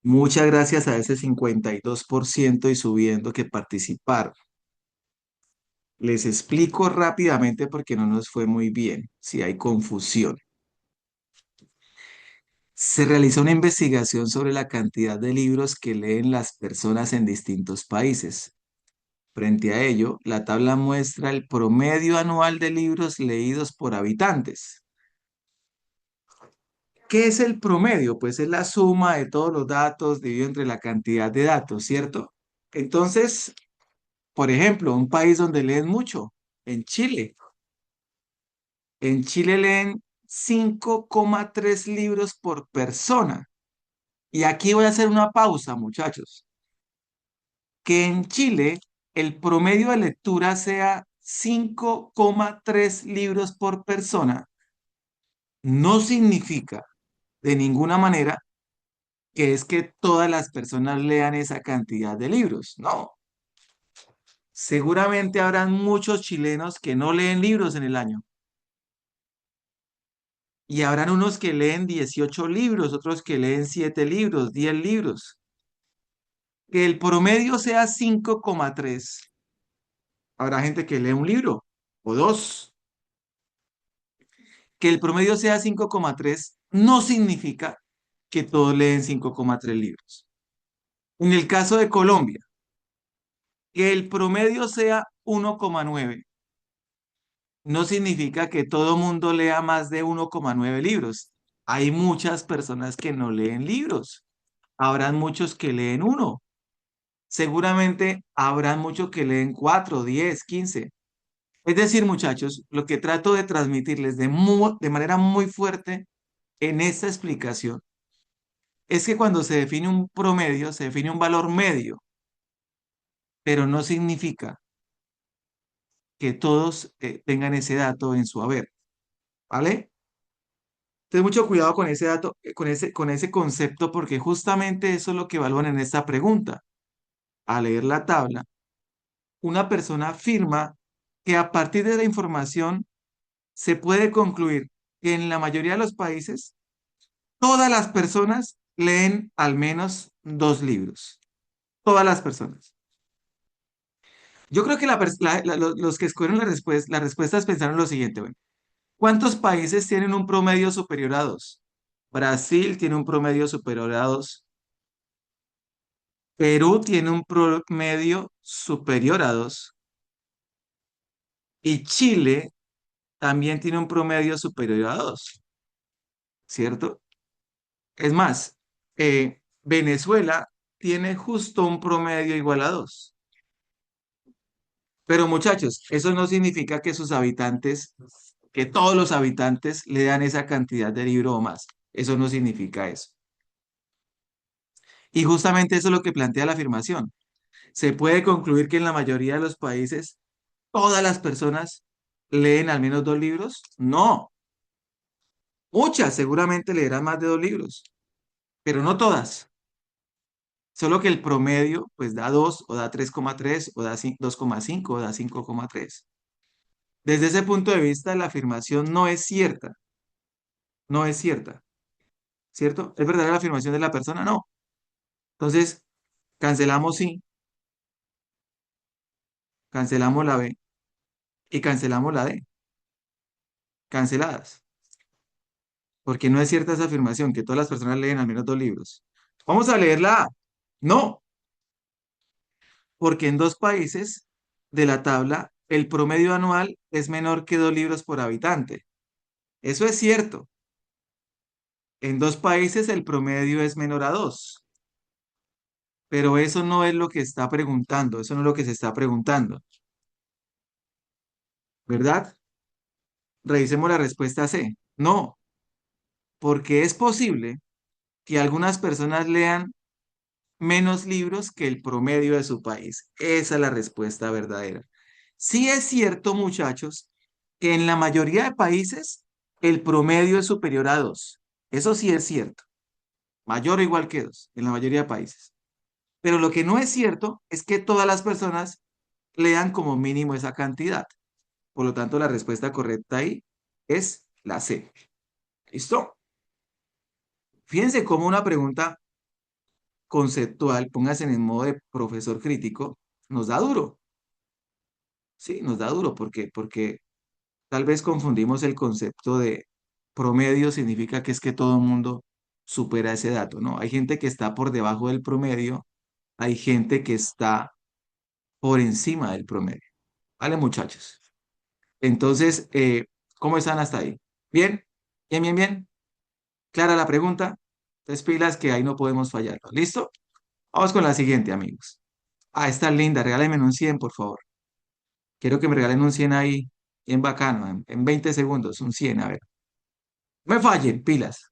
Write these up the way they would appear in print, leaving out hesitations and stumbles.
Muchas gracias a ese 52% y subiendo que participaron. Les explico rápidamente porque no nos fue muy bien, si hay confusión. Se realizó una investigación sobre la cantidad de libros que leen las personas en distintos países. Frente a ello, la tabla muestra el promedio anual de libros leídos por habitantes. ¿Qué es el promedio? Pues es la suma de todos los datos dividido entre la cantidad de datos, ¿cierto? Entonces, por ejemplo, un país donde leen mucho, en Chile. En Chile leen 5,3 libros por persona. Y aquí voy a hacer una pausa, muchachos. Que en Chile el promedio de lectura sea 5,3 libros por persona no significa de ninguna manera que es que todas las personas lean esa cantidad de libros. No. Seguramente habrán muchos chilenos que no leen libros en el año. Y habrán unos que leen 18 libros, otros que leen 7 libros, 10 libros. Que el promedio sea 5,3. Habrá gente que lee un libro o dos. Que el promedio sea 5,3 no significa que todos leen 5,3 libros. En el caso de Colombia, que el promedio sea 1,9 no significa que todo mundo lea más de 1,9 libros. Hay muchas personas que no leen libros. Habrán muchos que leen uno. Seguramente habrán muchos que leen 4, 10, 15. Es decir, muchachos, lo que trato de transmitirles de manera muy fuerte en esta explicación es que cuando se define un promedio, se define un valor medio, pero no significa que todos tengan ese dato en su haber, ¿vale? Entonces, mucho cuidado con ese dato, con ese concepto, porque justamente eso es lo que evalúan en esta pregunta. Al leer la tabla, una persona afirma que a partir de la información se puede concluir que en la mayoría de los países, todas las personas leen al menos dos libros. Todas las personas. Yo creo que los que escogieron las respuestas pensaron lo siguiente, bueno, ¿cuántos países tienen un promedio superior a dos? Brasil tiene un promedio superior a dos. Perú tiene un promedio superior a dos. Y Chile también tiene un promedio superior a dos, ¿cierto? Es más, Venezuela tiene justo un promedio igual a dos. Pero muchachos, eso no significa que sus habitantes, que todos los habitantes le dan esa cantidad de libro o más. Eso no significa eso. Y justamente eso es lo que plantea la afirmación. Se puede concluir que en la mayoría de los países todas las personas leen al menos dos libros. No, muchas seguramente leerán más de dos libros, pero no todas. Solo que el promedio pues da 2 o da 3,3 o da 2,5 o da 5,3. Desde ese punto de vista, la afirmación no es cierta, no es cierta, ¿cierto? ¿Es verdadera la afirmación de la persona? No. Entonces, cancelamos sí, cancelamos la B y cancelamos la D, canceladas, porque no es cierta esa afirmación, que todas las personas leen al menos dos libros. Vamos a leer la A. No, porque en dos países de la tabla el promedio anual es menor que dos libros por habitante. Eso es cierto. En dos países el promedio es menor a dos, pero eso no es lo que está preguntando, eso no es lo que se está preguntando, ¿verdad? Revisemos la respuesta C. No, porque es posible que algunas personas lean menos libros que el promedio de su país. Esa es la respuesta verdadera. Sí es cierto, muchachos, que en la mayoría de países el promedio es superior a dos. Eso sí es cierto. Mayor o igual que dos, en la mayoría de países. Pero lo que no es cierto es que todas las personas lean como mínimo esa cantidad. Por lo tanto, la respuesta correcta ahí es la C. ¿Listo? Fíjense cómo una pregunta conceptual, póngase en el modo de profesor crítico, nos da duro, ¿sí? Nos da duro porque tal vez confundimos el concepto de promedio, significa que es que todo el mundo supera ese dato, ¿no? Hay gente que está por debajo del promedio, hay gente que está por encima del promedio. ¿Vale, muchachos? Entonces, ¿cómo están hasta ahí? ¿Bien? ¿Bien, bien, bien? ¿Clara la pregunta? Entonces, pilas que ahí no podemos fallar. ¿Listo? Vamos con la siguiente, amigos. Ah, está linda. Regálenme un 100, por favor. Quiero que me regalen un 100 ahí, bien bacano, en 20 segundos, un 100, a ver. No me fallen, pilas.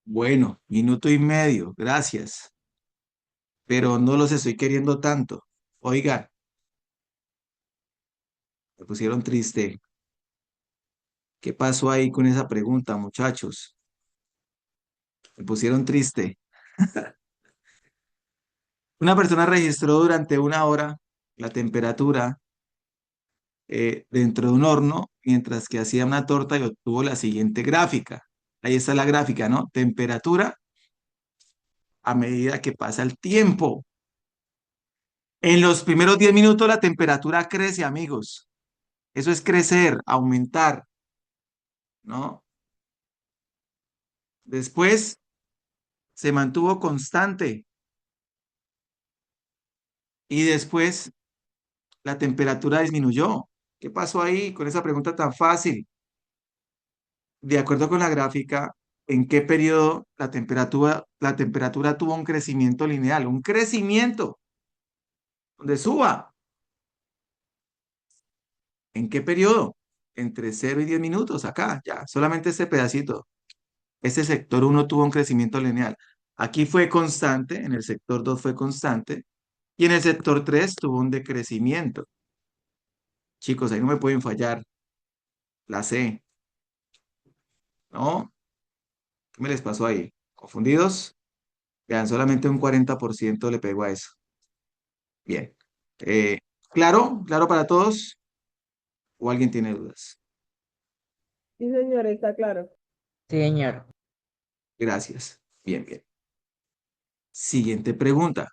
Bueno, minuto y medio, gracias. Pero no los estoy queriendo tanto. Oiga, me pusieron triste. ¿Qué pasó ahí con esa pregunta, muchachos? Me pusieron triste. Una persona registró durante una hora la temperatura dentro de un horno mientras que hacía una torta y obtuvo la siguiente gráfica. Ahí está la gráfica, ¿no? Temperatura a medida que pasa el tiempo. En los primeros 10 minutos la temperatura crece, amigos. Eso es crecer, aumentar, ¿no? Después se mantuvo constante y después la temperatura disminuyó. ¿Qué pasó ahí con esa pregunta tan fácil? De acuerdo con la gráfica, ¿en qué periodo la temperatura tuvo un crecimiento lineal? Un crecimiento donde suba. ¿En qué periodo? Entre 0 y 10 minutos, acá, ya, solamente este pedacito. Este sector uno tuvo un crecimiento lineal. Aquí fue constante, en el sector 2 fue constante, y en el sector 3 tuvo un decrecimiento. Chicos, ahí no me pueden fallar. La C, ¿no? ¿Qué me les pasó ahí? ¿Confundidos? Vean, solamente un 40% le pegó a eso. Bien. Eh, ¿Claro? ¿Claro para todos? ¿O alguien tiene dudas? Sí, señor, está claro. Sí, señor. Gracias. Bien, bien. Siguiente pregunta.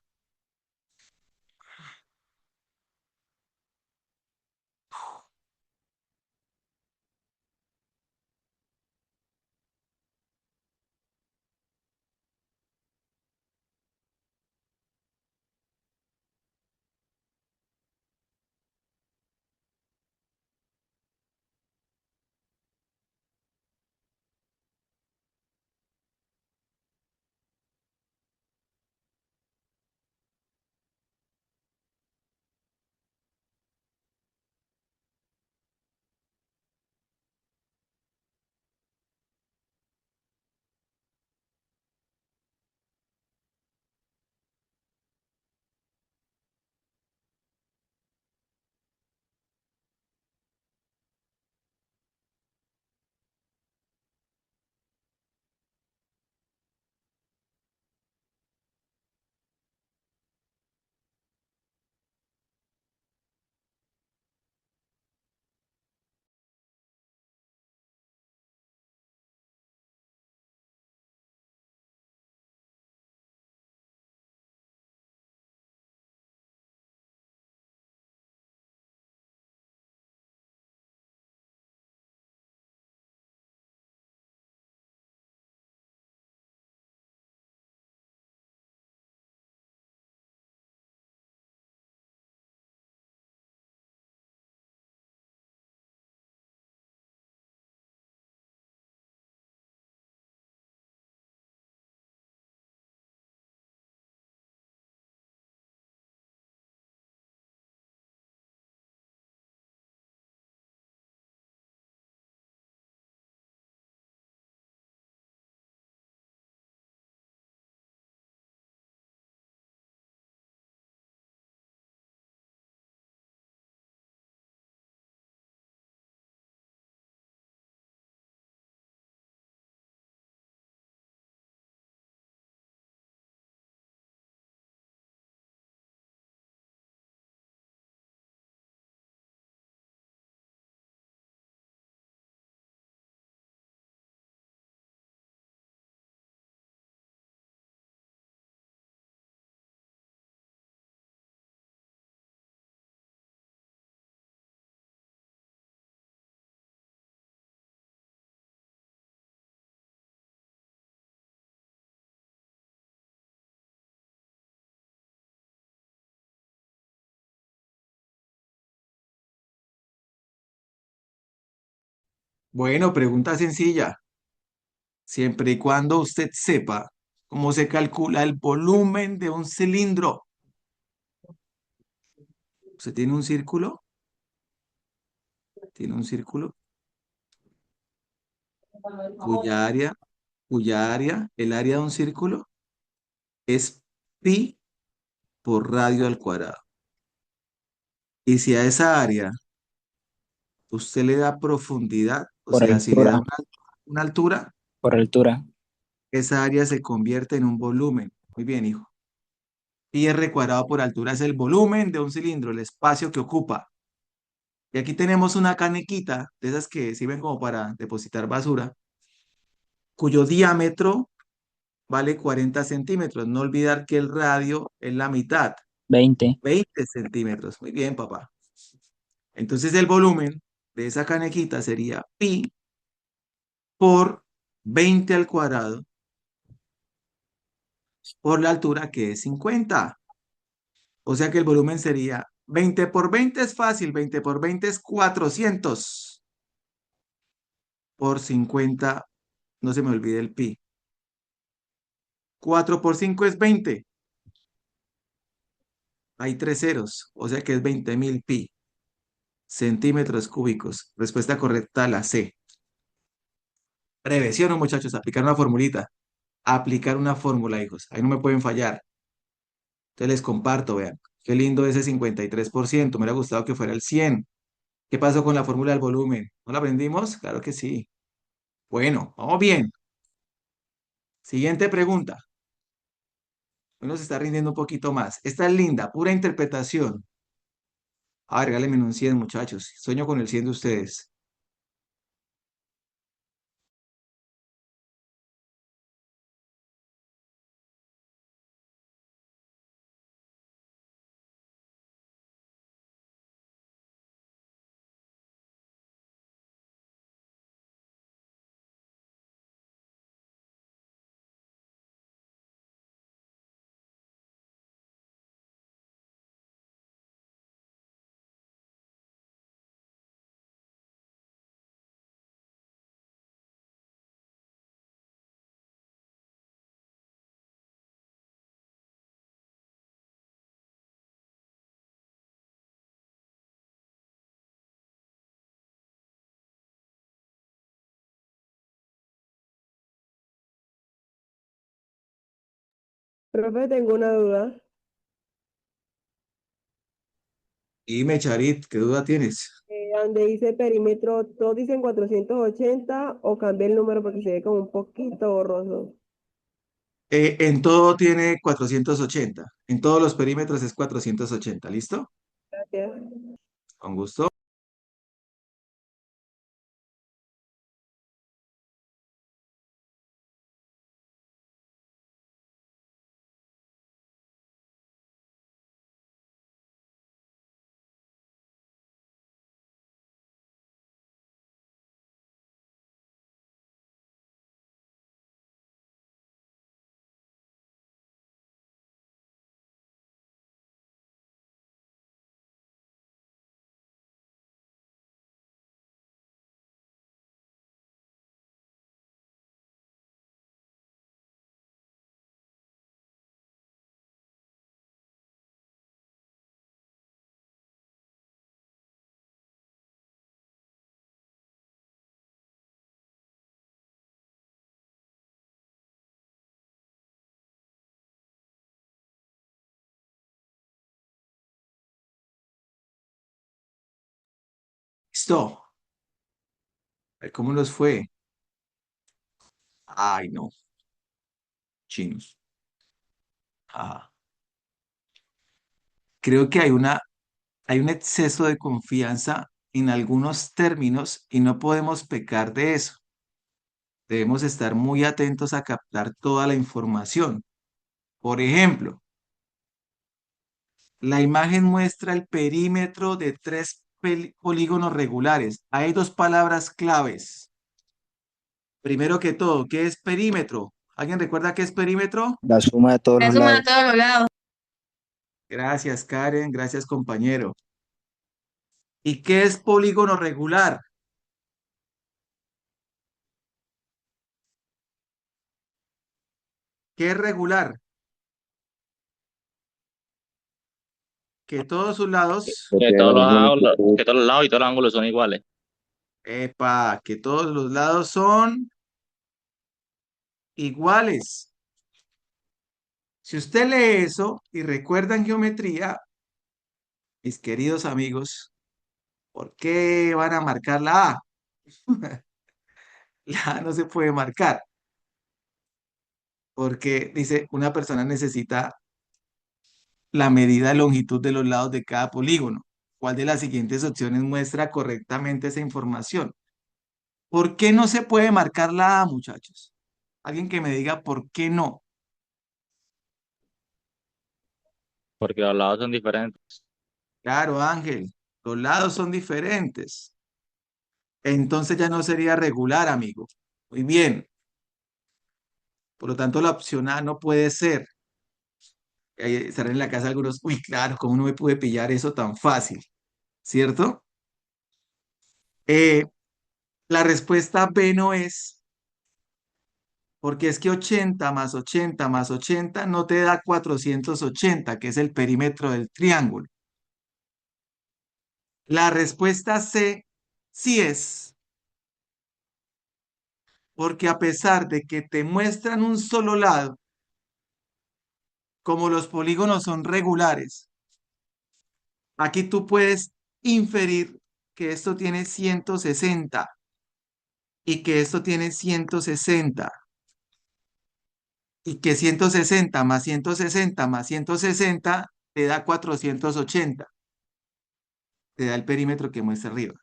Bueno, pregunta sencilla. Siempre y cuando usted sepa cómo se calcula el volumen de un cilindro. ¿Usted tiene un círculo? ¿Tiene un círculo? Cuya área, el área de un círculo es pi por radio al cuadrado. Y si a esa área usted le da profundidad, o Por sea, si le da altura, una altura, por altura. esa área se convierte en un volumen. Muy bien, hijo. Pi r cuadrado por altura es el volumen de un cilindro, el espacio que ocupa. Y aquí tenemos una canequita, de esas que sirven como para depositar basura, cuyo diámetro vale 40 centímetros. No olvidar que el radio es la mitad, 20. 20 centímetros. Muy bien, papá. Entonces el volumen de esa canequita sería pi por 20 al cuadrado por la altura que es 50. O sea que el volumen sería 20 por 20 es fácil, 20 por 20 es 400 por 50, no se me olvide el pi. 4 por 5 es 20, hay tres ceros, o sea que es 20.000 pi, centímetros cúbicos. Respuesta correcta, la C. Breve, ¿sí o no, muchachos? Aplicar una formulita. Aplicar una fórmula, hijos. Ahí no me pueden fallar. Entonces les comparto, vean. Qué lindo ese 53%. Me hubiera gustado que fuera el 100. ¿Qué pasó con la fórmula del volumen? ¿No la aprendimos? Claro que sí. Bueno, vamos bien. Siguiente pregunta. Hoy nos está rindiendo un poquito más. Esta es linda, pura interpretación. Ah, regálenme un 100, muchachos. Sueño con el 100 de ustedes. Profe, tengo una duda. Y Charit, ¿qué duda tienes? Donde dice perímetro, todos dicen 480 o cambié el número porque se ve como un poquito borroso. En todo tiene 480. En todos los perímetros es 480. ¿Listo? Gracias. Con gusto. Listo. A ver cómo nos fue. Ay, no. Chinos. Ah. Creo que hay un exceso de confianza en algunos términos y no podemos pecar de eso. Debemos estar muy atentos a captar toda la información. Por ejemplo, la imagen muestra el perímetro de tres polígonos regulares. Hay dos palabras claves. Primero que todo, ¿qué es perímetro? ¿Alguien recuerda qué es perímetro? La suma de todos La los suma de lados. todos los lados. Gracias, Karen. Gracias, compañero. ¿Y qué es polígono regular? ¿Qué es regular? Que todos sus lados, Que Tiene todos la los misma ángulos, longitud. que todos los lados y todos los ángulos son iguales. que todos los lados son iguales. Si usted lee eso y recuerda en geometría, mis queridos amigos, ¿por qué van a marcar la A? La A no se puede marcar porque dice una persona necesita la medida de longitud de los lados de cada polígono. ¿Cuál de las siguientes opciones muestra correctamente esa información? ¿Por qué no se puede marcar la A, muchachos? Alguien que me diga por qué no. Porque los lados son diferentes. Claro, Ángel, los lados son diferentes. Entonces ya no sería regular, amigo. Muy bien. Por lo tanto, la opción A no puede ser. Ahí estarán en la casa algunos, uy, claro, ¿cómo no me pude pillar eso tan fácil? ¿Cierto? Eh, la respuesta B no es, porque es que 80 más 80 más 80 no te da 480, que es el perímetro del triángulo. La respuesta C sí es, porque a pesar de que te muestran un solo lado, como los polígonos son regulares, aquí tú puedes inferir que esto tiene 160 y que esto tiene 160 y que 160 más 160 más 160 te da 480, te da el perímetro que muestra arriba.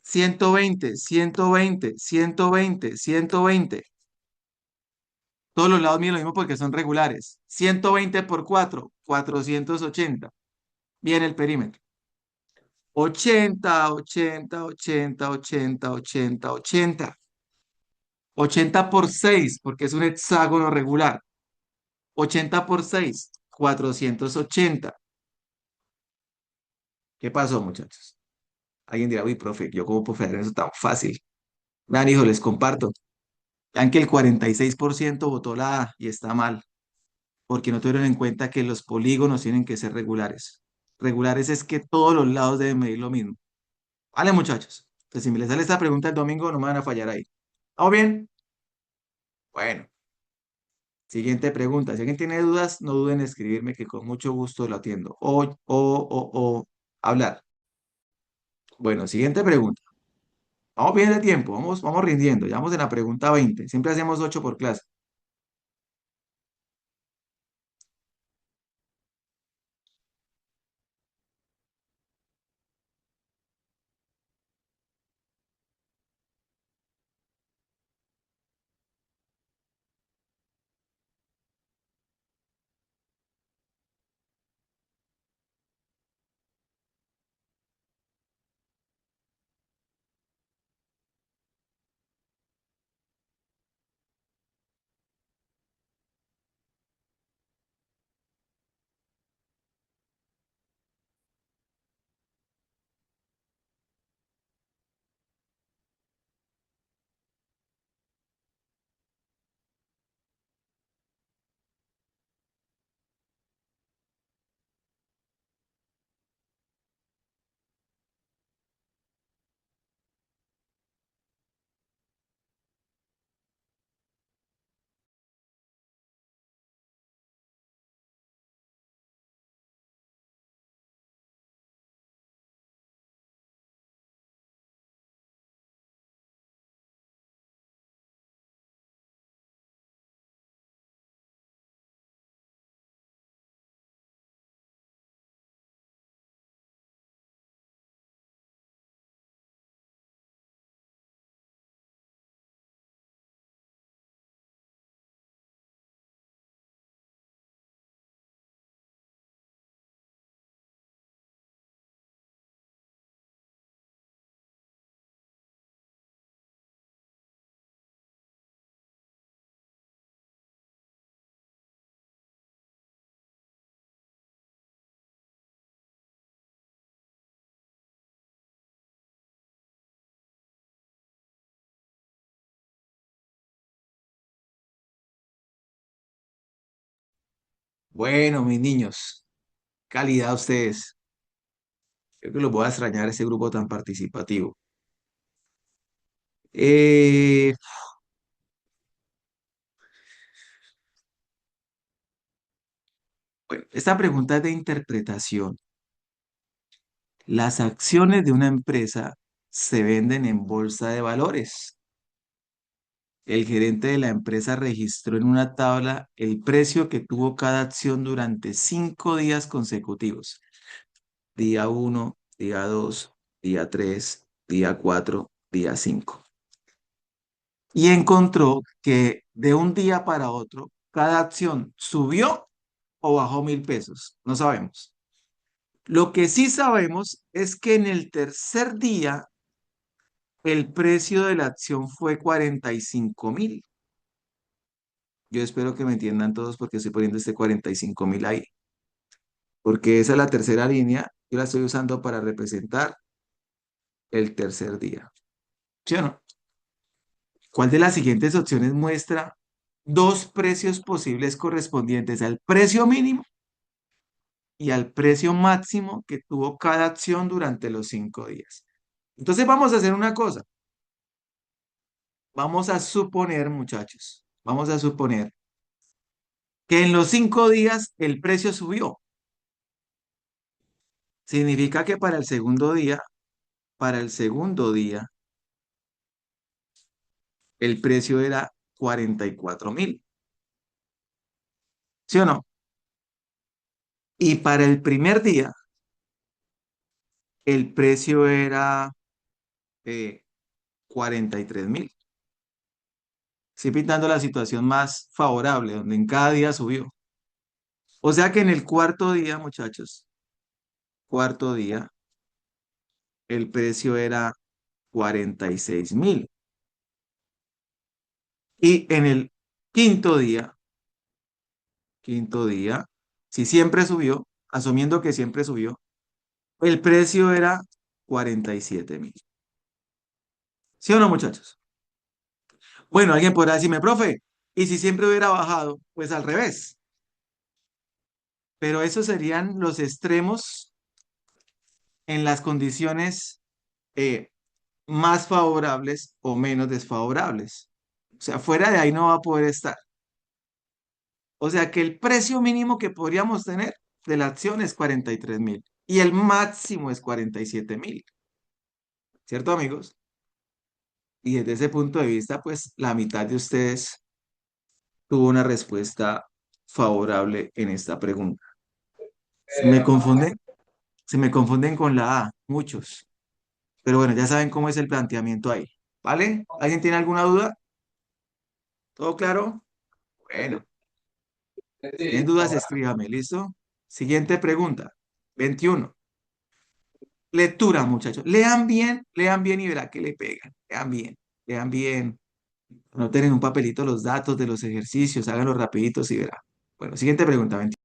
120, 120, 120, 120. Todos los lados miden lo mismo porque son regulares. 120 por 4, 480. Viene el perímetro. 80, 80, 80, 80, 80, 80. 80 por 6, porque es un hexágono regular. 80 por 6, 480. ¿Qué pasó, muchachos? Alguien dirá, uy, profe, ¿yo cómo puedo hacer eso tan fácil? Vean, hijo, les comparto. Vean que el 46% votó la A y está mal, porque no tuvieron en cuenta que los polígonos tienen que ser regulares. Regulares es que todos los lados deben medir lo mismo. Vale, muchachos. Entonces, si me les sale esta pregunta el domingo, no me van a fallar ahí. ¿Todo bien? Bueno, siguiente pregunta. Si alguien tiene dudas, no duden en escribirme que con mucho gusto lo atiendo. O hablar. Bueno, siguiente pregunta. Vamos bien de tiempo, vamos rindiendo. Ya vamos en la pregunta 20. Siempre hacemos 8 por clase. Bueno, mis niños, calidad ustedes. Creo que los voy a extrañar ese grupo tan participativo. Eh, bueno, esta pregunta es de interpretación. Las acciones de una empresa se venden en bolsa de valores. El gerente de la empresa registró en una tabla el precio que tuvo cada acción durante 5 días consecutivos. Día uno, día 2, día 3, día 4, día 5. Y encontró que de un día para otro, cada acción subió o bajó 1.000 pesos. No sabemos. Lo que sí sabemos es que en el tercer día el precio de la acción fue 45.000. Yo espero que me entiendan todos porque estoy poniendo este 45.000 ahí. Porque esa es la tercera línea. Yo la estoy usando para representar el tercer día. ¿Sí o no? ¿Cuál de las siguientes opciones muestra dos precios posibles correspondientes al precio mínimo y al precio máximo que tuvo cada acción durante los 5 días? Entonces vamos a hacer una cosa. Vamos a suponer, muchachos, vamos a suponer que en los 5 días el precio subió. Significa que para el segundo día, el precio era 44.000. ¿Sí o no? Y para el primer día, el precio era 43.000. Sí, pintando la situación más favorable, donde en cada día subió. O sea que en el cuarto día, muchachos, cuarto día, el precio era 46.000. Y en el quinto día, quinto día, si siempre subió, asumiendo que siempre subió, el precio era 47.000. ¿Sí o no, muchachos? Bueno, alguien podrá decirme, profe, ¿y si siempre hubiera bajado? Pues al revés. Pero esos serían los extremos en las condiciones eh, más favorables o menos desfavorables. O sea, fuera de ahí no va a poder estar. O sea que el precio mínimo que podríamos tener de la acción es 43.000 y el máximo es 47.000. ¿Cierto, amigos? Y desde ese punto de vista, pues la mitad de ustedes tuvo una respuesta favorable en esta pregunta. Se me confunden, se me confunden con la A, muchos. Pero bueno, ya saben cómo es el planteamiento ahí. ¿Vale? ¿Alguien tiene alguna duda? ¿Todo claro? Bueno, si tienen dudas, escríbame, ¿listo? Siguiente pregunta. 21. Lectura, muchachos. Lean bien y verá que le pegan. Lean bien, lean bien. Anoten en un papelito los datos de los ejercicios, háganlos rapiditos y verá. Bueno, siguiente pregunta. 21.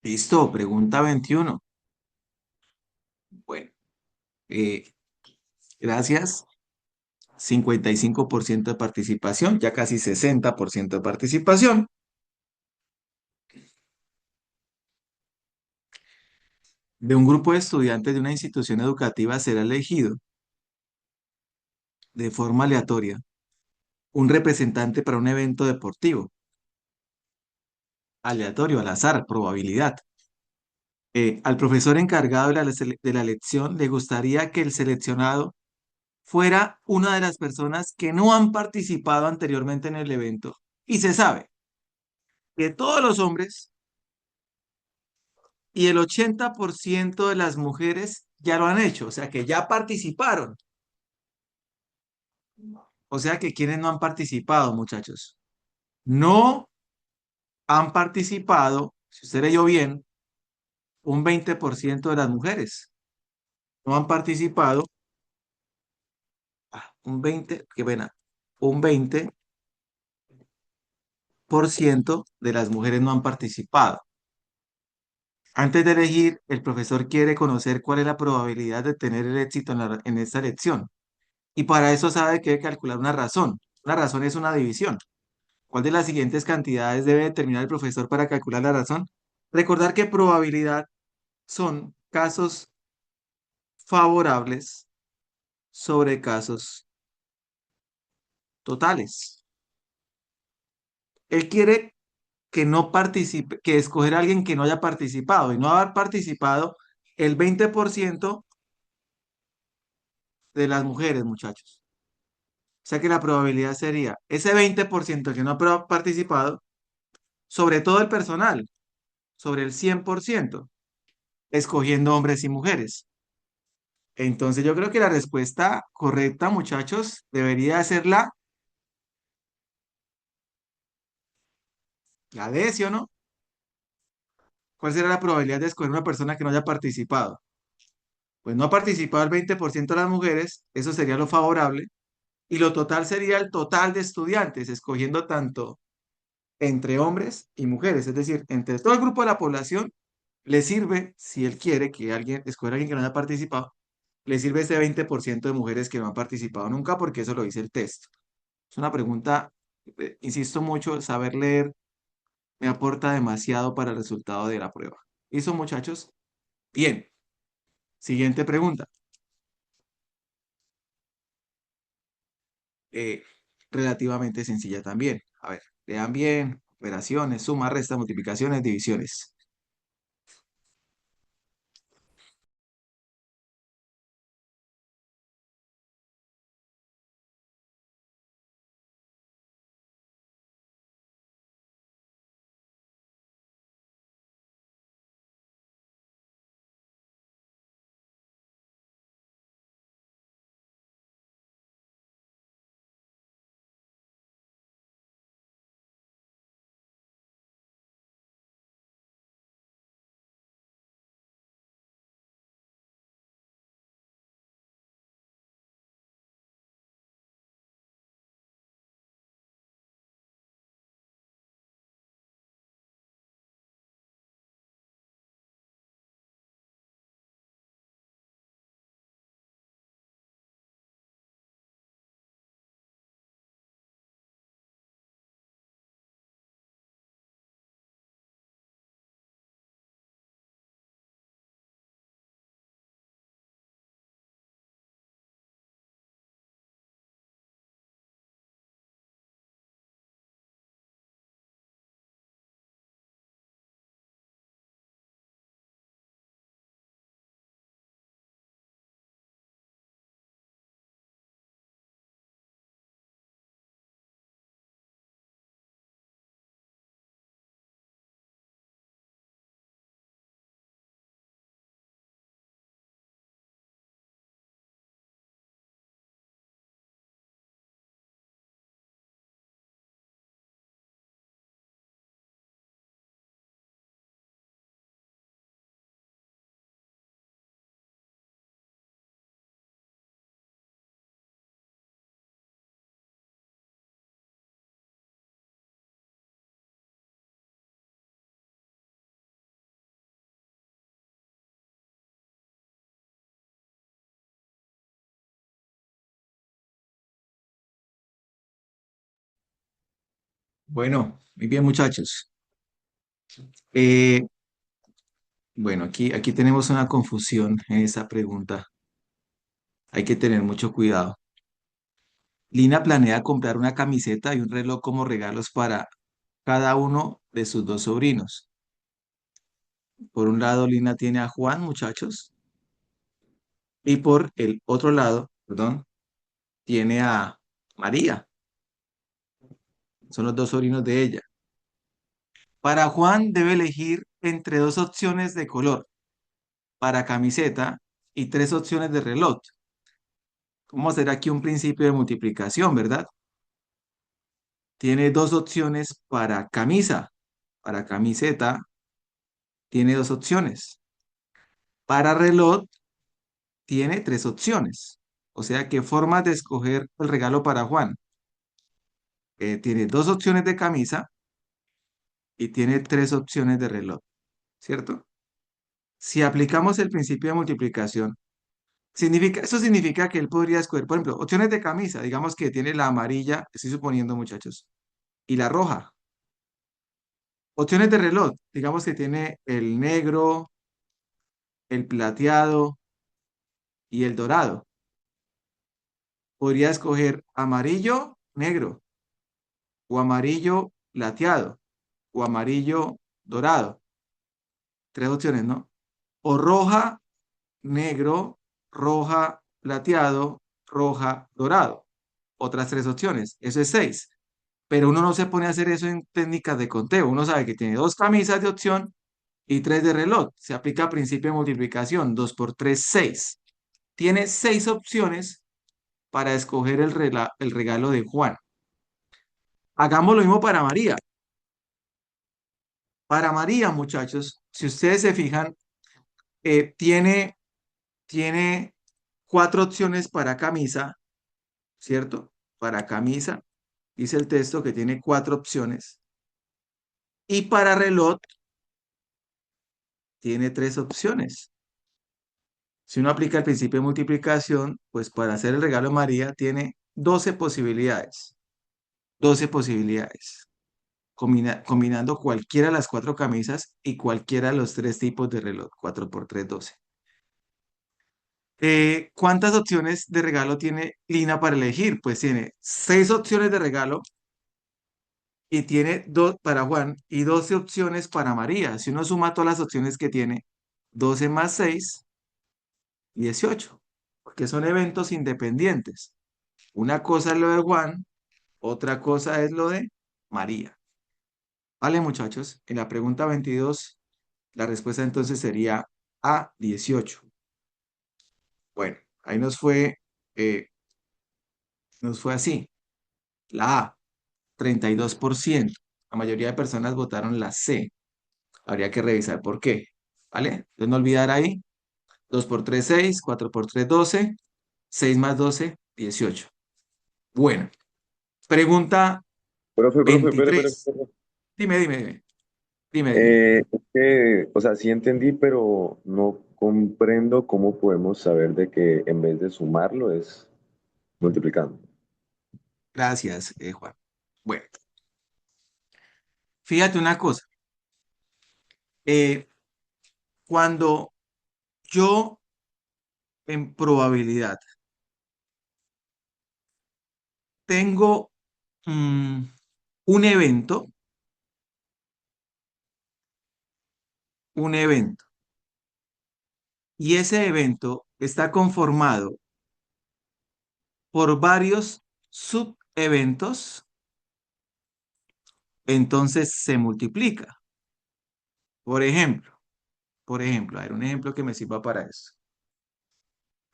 Listo, pregunta 21. Bueno, eh, gracias. 55% de participación, ya casi 60% de participación. De un grupo de estudiantes de una institución educativa será elegido de forma aleatoria un representante para un evento deportivo. Aleatorio, al azar, probabilidad. Al profesor encargado de la lección le gustaría que el seleccionado fuera una de las personas que no han participado anteriormente en el evento. Y se sabe que todos los hombres y el 80% de las mujeres ya lo han hecho, o sea que ya participaron. O sea que quienes no han participado, muchachos, no han participado, si usted leyó bien, un 20% de las mujeres no han participado, un 20, qué pena, un 20% de las mujeres no han participado. Antes de elegir, el profesor quiere conocer cuál es la probabilidad de tener el éxito en esta lección. Y para eso sabe que debe calcular una razón. Una razón es una división. ¿Cuál de las siguientes cantidades debe determinar el profesor para calcular la razón? Recordar que probabilidad son casos favorables sobre casos totales. Él quiere que no participe, que escoger a alguien que no haya participado y no haber participado el 20% de las mujeres, muchachos. O sea que la probabilidad sería ese 20% que no ha participado sobre todo el personal, sobre el 100%, escogiendo hombres y mujeres. Entonces yo creo que la respuesta correcta, muchachos, debería ser la D, ¿sí o no? ¿Cuál será la probabilidad de escoger una persona que no haya participado? Pues no ha participado el 20% de las mujeres, eso sería lo favorable, y lo total sería el total de estudiantes, escogiendo tanto entre hombres y mujeres, es decir, entre todo el grupo de la población, le sirve, si él quiere que alguien, escoger a alguien que no haya participado, le sirve ese 20% de mujeres que no han participado nunca, porque eso lo dice el texto. Es una pregunta, insisto mucho, saber leer me aporta demasiado para el resultado de la prueba. ¿Listo, muchachos? Bien. Siguiente pregunta. Eh, Relativamente sencilla también. A ver, lean bien. Operaciones, suma, resta, multiplicaciones, divisiones. Bueno, muy bien, muchachos. Eh, bueno, aquí tenemos una confusión en esa pregunta. Hay que tener mucho cuidado. Lina planea comprar una camiseta y un reloj como regalos para cada uno de sus dos sobrinos. Por un lado, Lina tiene a Juan, muchachos, y por el otro lado, perdón, tiene a María. Son los dos sobrinos de ella. Para Juan debe elegir entre dos opciones de color para camiseta y tres opciones de reloj. Vamos a hacer aquí un principio de multiplicación, ¿verdad? Tiene dos opciones para camisa. Para camiseta tiene dos opciones. Para reloj tiene tres opciones. O sea que formas de escoger el regalo para Juan. Tiene dos opciones de camisa y tiene tres opciones de reloj, ¿cierto? Si aplicamos el principio de multiplicación, eso significa que él podría escoger, por ejemplo, opciones de camisa. Digamos que tiene la amarilla, estoy suponiendo, muchachos, y la roja. Opciones de reloj, digamos que tiene el negro, el plateado y el dorado. Podría escoger amarillo, negro, o amarillo, plateado, o amarillo, dorado. Tres opciones, ¿no? O roja, negro, roja, plateado, roja, dorado. Otras tres opciones. Eso es seis. Pero uno no se pone a hacer eso en técnicas de conteo. Uno sabe que tiene dos camisas de opción y tres de reloj. Se aplica principio de multiplicación. 2 por 3 6. Tiene seis opciones para escoger el regalo de Juan. Hagamos lo mismo para María. Para María, muchachos, si ustedes se fijan, tiene cuatro opciones para camisa, ¿cierto? Para camisa, dice el texto que tiene cuatro opciones. Y para reloj tiene tres opciones. Si uno aplica el principio de multiplicación, pues para hacer el regalo de María tiene 12 posibilidades. 12 posibilidades. Combinando cualquiera de las cuatro camisas y cualquiera de los tres tipos de reloj. 4 por 3, 12. ¿Cuántas opciones de regalo tiene Lina para elegir? Pues tiene seis opciones de regalo y tiene dos para Juan y 12 opciones para María. Si uno suma todas las opciones que tiene, 12 más 6, 18, porque son eventos independientes. Una cosa es lo de Juan, otra cosa es lo de María. Vale, muchachos, en la pregunta 22, la respuesta entonces sería A, 18. Bueno, ahí eh, nos fue así. La A, 32%. La mayoría de personas votaron la C. Habría que revisar por qué. ¿Vale? Entonces no olvidar ahí. 2 por 3 6, 4 por 3 12, 6 más 12, 18. Bueno, pregunta Profe, espere. 23. Dime. Es que, o sea, sí entendí, pero no comprendo cómo podemos saber de que en vez de sumarlo es multiplicando. Gracias, Juan. Bueno, fíjate una cosa. Eh, cuando yo en probabilidad tengo mm, un evento, y ese evento está conformado por varios subeventos, entonces se multiplica. Por ejemplo, a ver, un ejemplo que me sirva para eso.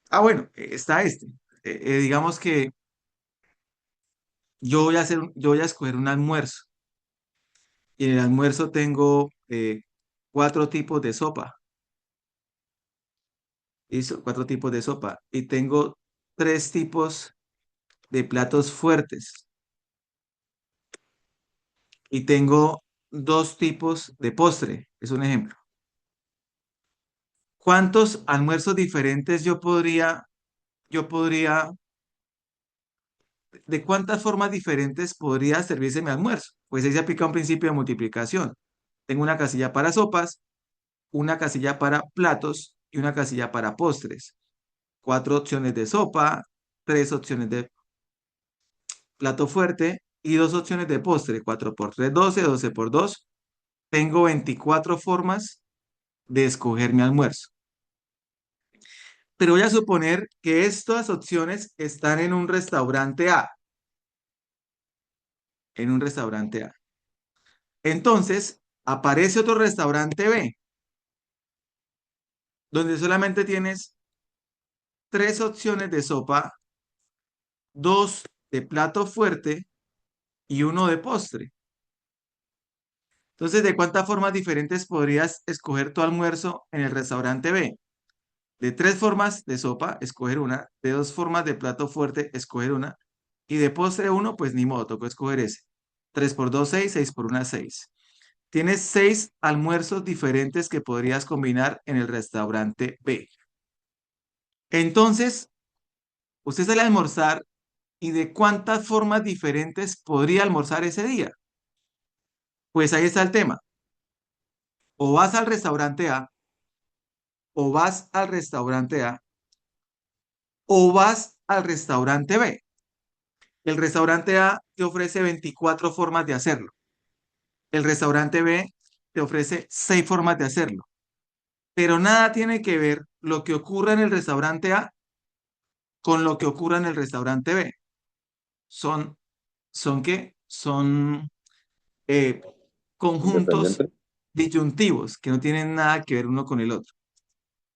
Ah, bueno, está este. Digamos que yo voy a escoger un almuerzo y en el almuerzo tengo cuatro tipos de sopa. ¿Listo? Cuatro tipos de sopa. Y tengo tres tipos de platos fuertes. Y tengo dos tipos de postre. Es un ejemplo. ¿Cuántos almuerzos diferentes de cuántas formas diferentes podría servirse mi almuerzo? Pues ahí se aplica un principio de multiplicación. Tengo una casilla para sopas, una casilla para platos y una casilla para postres. 4 opciones de sopa, 3 opciones de plato fuerte y 2 opciones de postre. 4 por 3, 12, 12 por 2. Tengo 24 formas de escoger mi almuerzo. Pero voy a suponer que estas opciones están en un restaurante A. En un restaurante A. Entonces, aparece otro restaurante B, donde solamente tienes 3 opciones de sopa, 2 de plato fuerte y 1 de postre. Entonces, ¿de cuántas formas diferentes podrías escoger tu almuerzo en el restaurante B? De 3 formas de sopa, escoger una. De 2 formas de plato fuerte, escoger una. Y de postre 1, pues ni modo, tocó escoger ese. 3 por 2, 6, 6 por 1, 6. Tienes 6 almuerzos diferentes que podrías combinar en el restaurante B. Entonces, usted sale a almorzar y ¿de cuántas formas diferentes podría almorzar ese día? Pues ahí está el tema. O vas al restaurante A, o vas al restaurante A, o vas al restaurante B. El restaurante A te ofrece 24 formas de hacerlo. El restaurante B te ofrece 6 formas de hacerlo. Pero nada tiene que ver lo que ocurra en el restaurante A con lo que ocurra en el restaurante B. Son, ¿son qué? Son conjuntos ¿Independiente? disyuntivos que no tienen nada que ver uno con el otro.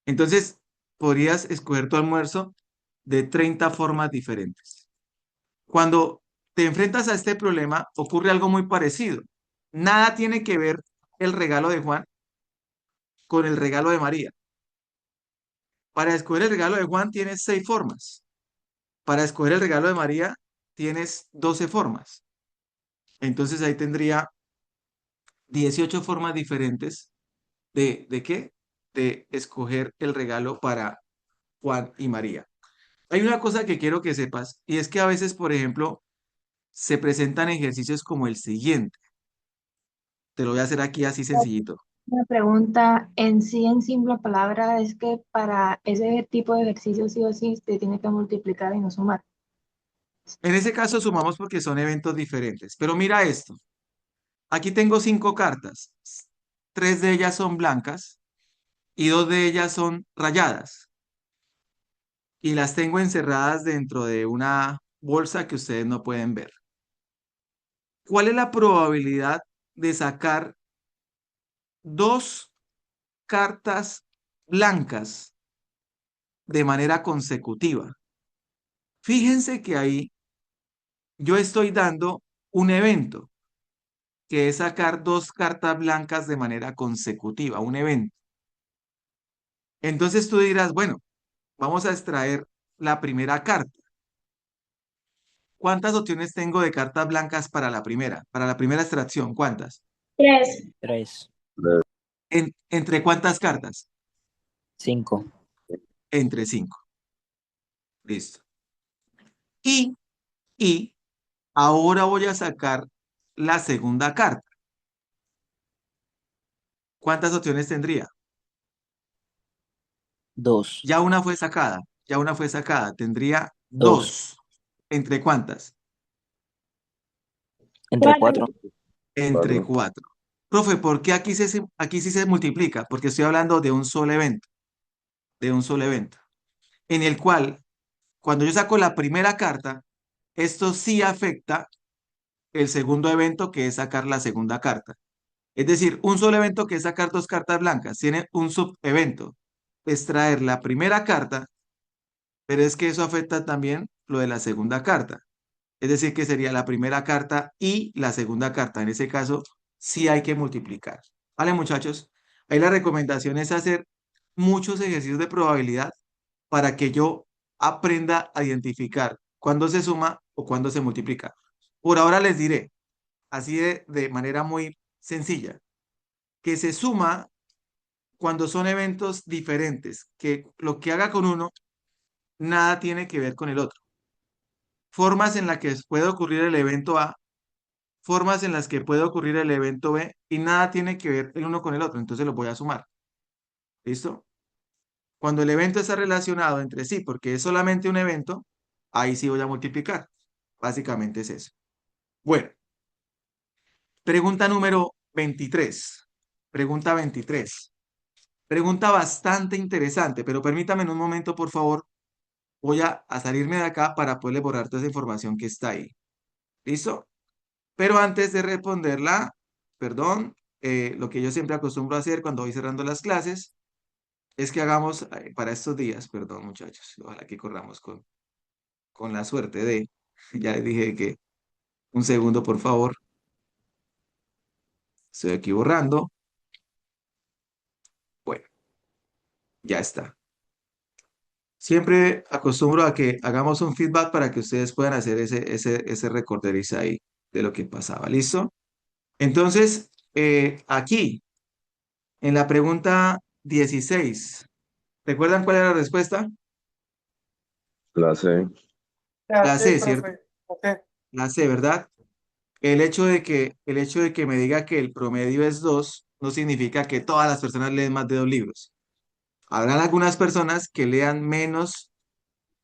Entonces, podrías escoger tu almuerzo de 30 formas diferentes. Cuando te enfrentas a este problema, ocurre algo muy parecido. Nada tiene que ver el regalo de Juan con el regalo de María. Para escoger el regalo de Juan tienes 6 formas. Para escoger el regalo de María tienes 12 formas. Entonces ahí tendría 18 formas diferentes ¿de qué? De escoger el regalo para Juan y María. Hay una cosa que quiero que sepas y es que a veces, por ejemplo, se presentan ejercicios como el siguiente. Te lo voy a hacer aquí así sencillito. Una pregunta en simple palabra es que para ese tipo de ejercicio sí o sí se tiene que multiplicar y no sumar. En ese caso sumamos porque son eventos diferentes. Pero mira esto. Aquí tengo 5 cartas. 3 de ellas son blancas y 2 de ellas son rayadas. Y las tengo encerradas dentro de una bolsa que ustedes no pueden ver. ¿Cuál es la probabilidad de sacar 2 cartas blancas de manera consecutiva? Fíjense que ahí yo estoy dando un evento, que es sacar 2 cartas blancas de manera consecutiva, un evento. Entonces tú dirás, bueno, vamos a extraer la primera carta. ¿Cuántas opciones tengo de cartas blancas para la primera? Para la primera extracción, ¿cuántas? 3. 3, ¿Entre cuántas cartas? 5, Entre 5. Listo. Y ahora voy a sacar la segunda carta. ¿Cuántas opciones tendría? 2, Ya una fue sacada. Ya una fue sacada. Tendría 2, 2. ¿Entre cuántas? entre 4, Entre 4. 4. Profe, ¿por qué aquí sí se multiplica? Porque estoy hablando de un solo evento. De un solo evento. En el cual, cuando yo saco la primera carta, esto sí afecta el segundo evento, que es sacar la segunda carta. Es decir, un solo evento que es sacar 2 cartas blancas tiene un subevento, extraer la primera carta, pero es que eso afecta también lo de la segunda carta. Es decir, que sería la primera carta y la segunda carta. En ese caso, sí hay que multiplicar. Vale, muchachos. Ahí la recomendación es hacer muchos ejercicios de probabilidad para que yo aprenda a identificar cuándo se suma o cuándo se multiplica. Por ahora les diré, así de manera muy sencilla, que se suma cuando son eventos diferentes, que lo que haga con uno, nada tiene que ver con el otro. Formas en las que puede ocurrir el evento A formas en las que puede ocurrir el evento B y nada tiene que ver el uno con el otro, entonces los voy a sumar. ¿Listo? Cuando el evento está relacionado entre sí, porque es solamente un evento, ahí sí voy a multiplicar. Básicamente es eso. Bueno, pregunta número 23. Pregunta 23. Pregunta bastante interesante, pero permítame en un momento, por favor. Voy a salirme de acá para poderle borrar toda esa información que está ahí. ¿Listo? Pero antes de responderla, perdón, lo que yo siempre acostumbro a hacer cuando voy cerrando las clases es que hagamos para estos días, perdón muchachos, ojalá que corramos con la suerte de, ya les dije que un segundo por favor, estoy aquí borrando, bueno, ya está. Siempre acostumbro a que hagamos un feedback para que ustedes puedan hacer ese recorderiza ahí de lo que pasaba, ¿listo? Entonces, aquí, en la pregunta 16, ¿recuerdan cuál era la respuesta? La C. La C, ¿cierto? La C, ¿verdad? El hecho de que me diga que el promedio es 2 no significa que todas las personas leen más de 2 libros. Habrán algunas personas que lean menos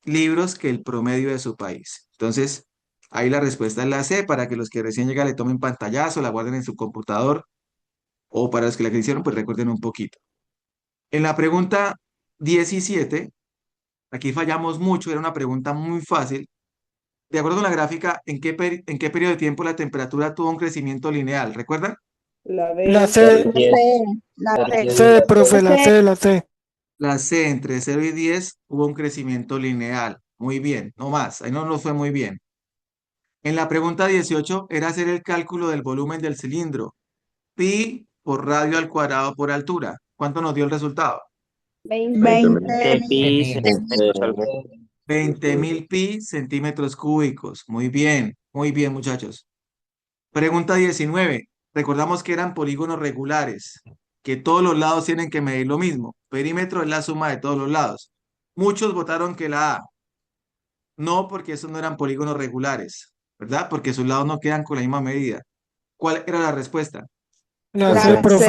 libros que el promedio de su país. Entonces, ahí la respuesta es la C, para que los que recién llegan le tomen pantallazo, la guarden en su computador, o para los que la hicieron, pues recuerden un poquito. En la pregunta 17, aquí fallamos mucho, era una pregunta muy fácil. De acuerdo con la gráfica, ¿en qué periodo de tiempo la temperatura tuvo un crecimiento lineal? ¿Recuerdan? La La B. C, C, profe, la C, la C. La C, entre 0 y 10 hubo un crecimiento lineal. Muy bien, no más, ahí no nos fue muy bien. En la pregunta 18 era hacer el cálculo del volumen del cilindro. Pi por radio al cuadrado por altura. ¿Cuánto nos dio el resultado? 20.000. De pi centímetros al 20.000 pi centímetros cúbicos. Muy bien, muchachos. Pregunta 19. Recordamos que eran polígonos regulares, que todos los lados tienen que medir lo mismo. Perímetro es la suma de todos los lados. Muchos votaron que la A. No, porque esos no eran polígonos regulares, ¿verdad? Porque sus lados no quedan con la misma medida. ¿Cuál era la respuesta? La La C, C. profe.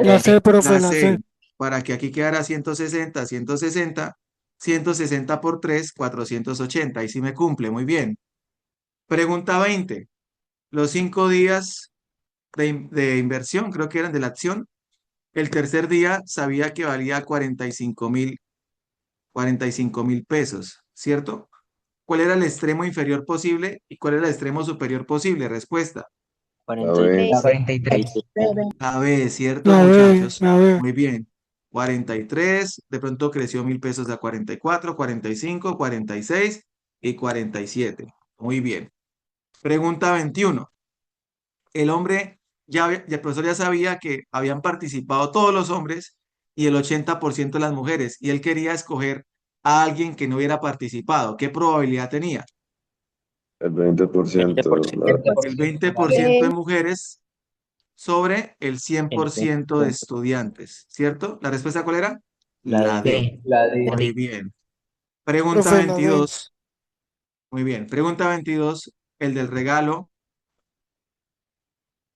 La C, profe, La la C. C. Para que aquí quedara 160, 160, 160 por 3, 480. Ahí sí me cumple, muy bien. Pregunta 20. Los 5 días de inversión, creo que eran de la acción. El tercer día sabía que valía 45.000 pesos, ¿cierto? ¿Cuál era el extremo inferior posible y cuál era el extremo superior posible? Respuesta. La B. 43. La B, ¿cierto, La B, muchachos? la B. Muy bien. 43, de pronto creció 1.000 pesos a 44, 45, 46 y 47. Muy bien. Pregunta 21. El hombre, el profesor ya sabía que habían participado todos los hombres y el 80% de las mujeres, y él quería escoger a alguien que no hubiera participado. ¿Qué probabilidad tenía? El 20%. 20%. El 20% de mujeres sobre el El 100% de 20%. estudiantes, ¿cierto? ¿La respuesta cuál era? La La D. D. Muy bien. Pregunta Profe, la D. 22. Muy bien. Pregunta 22. El del regalo.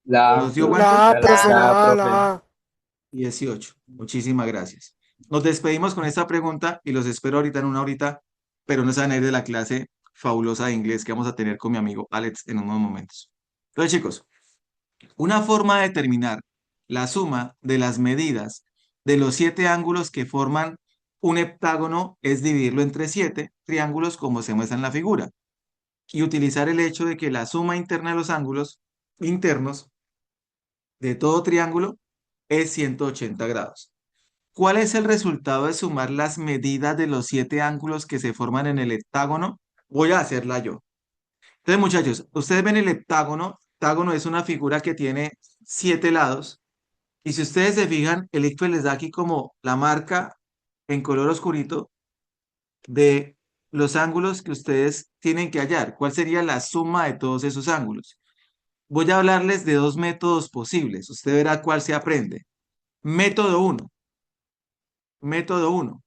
¿Nos dio cuánto? La A, profe, La A, la A, profe. la A. 18. Muchísimas gracias. Nos despedimos con esta pregunta y los espero ahorita en una horita, pero no se van a ir de la clase fabulosa de inglés que vamos a tener con mi amigo Alex en unos momentos. Entonces, chicos, una forma de determinar la suma de las medidas de los 7 ángulos que forman un heptágono es dividirlo entre 7 triángulos como se muestra en la figura y utilizar el hecho de que la suma interna de los ángulos internos de todo triángulo es 180 grados. ¿Cuál es el resultado de sumar las medidas de los 7 ángulos que se forman en el heptágono? Voy a hacerla yo. Entonces, muchachos, ustedes ven el heptágono. Heptágono es una figura que tiene 7 lados. Y si ustedes se fijan, el ICFES les da aquí como la marca en color oscurito de los ángulos que ustedes tienen que hallar. ¿Cuál sería la suma de todos esos ángulos? Voy a hablarles de 2 métodos posibles. Usted verá cuál se aprende. Método 1. Método 1.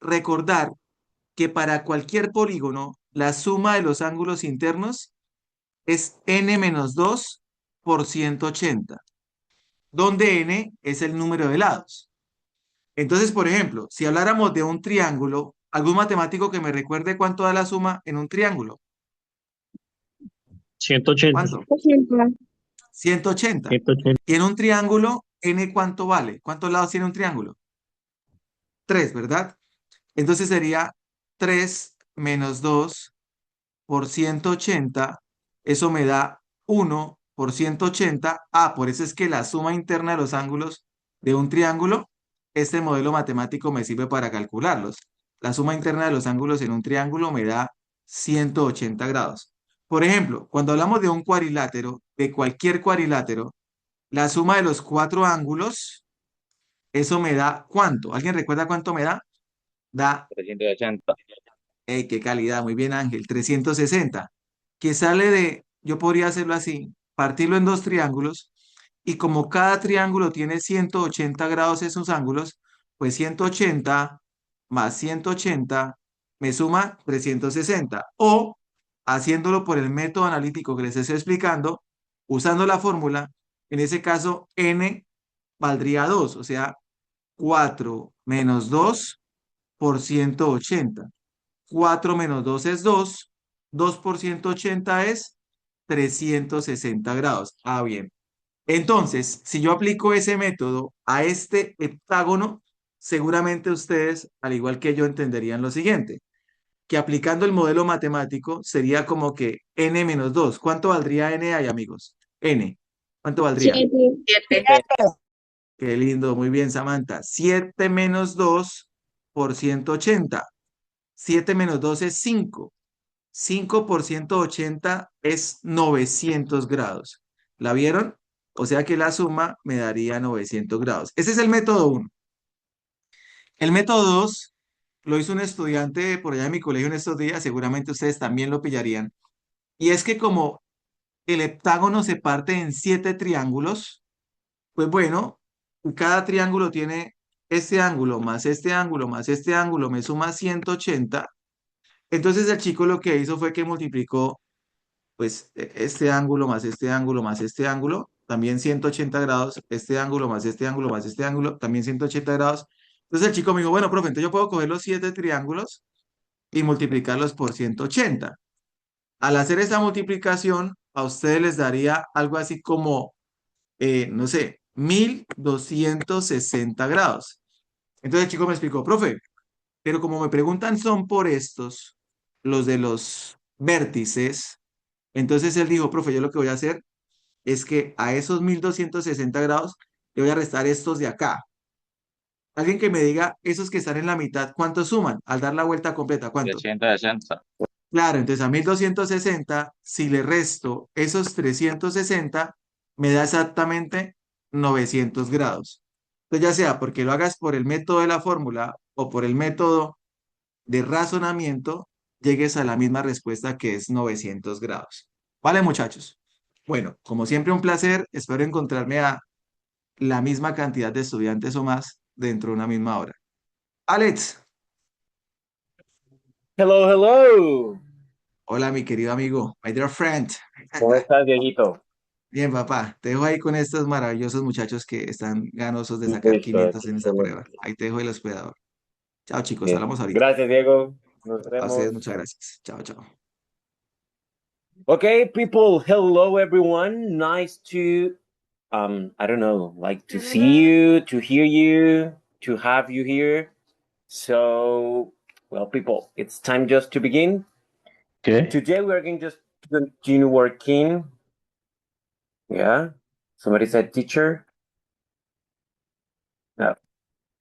Recordar que para cualquier polígono, la suma de los ángulos internos es n menos 2 por 180, donde n es el número de lados. Entonces, por ejemplo, si habláramos de un triángulo, ¿algún matemático que me recuerde cuánto da la suma en un triángulo? 180. ¿Cuánto? 80. 180. 180. Y en un triángulo, n ¿cuánto vale? ¿Cuántos lados tiene un triángulo? 3, ¿verdad? Entonces sería 3 menos 2 por 180. Eso me da 1 por 180. Ah, por eso es que la suma interna de los ángulos de un triángulo, este modelo matemático me sirve para calcularlos. La suma interna de los ángulos en un triángulo me da 180 grados. Por ejemplo, cuando hablamos de un cuadrilátero, de cualquier cuadrilátero, la suma de los cuatro ángulos, eso me da ¿cuánto? ¿Alguien recuerda cuánto me da? Da, 380. ¡ey, qué calidad! Muy bien, Ángel, 360, que sale de, yo podría hacerlo así, partirlo en dos triángulos, y como cada triángulo tiene 180 grados en sus ángulos, pues 180 más 180 me suma 360. O, haciéndolo por el método analítico que les estoy explicando, usando la fórmula, en ese caso, n valdría 2, o sea, 4 menos 2 por 180. 4 menos 2 es 2. 2 por 180 es 360 grados. Ah, bien. Entonces, si yo aplico ese método a este heptágono, seguramente ustedes, al igual que yo, entenderían lo siguiente, que aplicando el modelo matemático sería como que n menos 2. ¿Cuánto valdría n ahí, amigos? N. ¿Cuánto valdría? 7. Qué lindo, muy bien, Samantha. 7 menos 2 por 180. 7 menos 2 es 5. 5 por 180 es 900 grados. ¿La vieron? O sea que la suma me daría 900 grados. Ese es el método 1. El método 2 lo hizo un estudiante por allá en mi colegio en estos días, seguramente ustedes también lo pillarían. Y es que como el heptágono se parte en 7 triángulos, pues bueno, cada triángulo tiene este ángulo más este ángulo más este ángulo, me suma 180. Entonces el chico lo que hizo fue que multiplicó pues este ángulo más este ángulo más este ángulo, también 180 grados, este ángulo más este ángulo más este ángulo, también 180 grados. Entonces el chico me dijo, bueno, profe, entonces yo puedo coger los 7 triángulos y multiplicarlos por 180. Al hacer esa multiplicación, a ustedes les daría algo así como, no sé, 1260 grados. Entonces el chico me explicó, profe, pero como me preguntan son por estos, los de los vértices, entonces él dijo, profe, yo lo que voy a hacer es que a esos 1260 grados le voy a restar estos de acá. Alguien que me diga, esos que están en la mitad, ¿cuánto suman? Al dar la vuelta completa, ¿cuánto? 360. Claro, entonces a 1260, si le resto esos 360, me da exactamente 900 grados. Entonces ya sea porque lo hagas por el método de la fórmula o por el método de razonamiento, llegues a la misma respuesta que es 900 grados. ¿Vale, muchachos? Bueno, como siempre, un placer. Espero encontrarme a la misma cantidad de estudiantes o más dentro de una misma hora. Alex, Hello, hello. hola, mi querido amigo, my dear friend. ¿Cómo estás, Dieguito? Bien, papá, te dejo ahí con estos maravillosos muchachos que están ganosos de sacar Listo, 500 en esa excelente. prueba. Ahí te dejo el hospedador. Chao, chicos, Bien. hablamos ahorita. Gracias, Diego. Nos A ustedes, vemos. muchas gracias. Chao, chao. Okay, people. Hello, everyone. Nice to, I don't know, like to see you, to hear you, to have you here. So, well, people, it's time just to begin. ¿Qué? Today we are going just to continue working. Yeah. Somebody said teacher. No.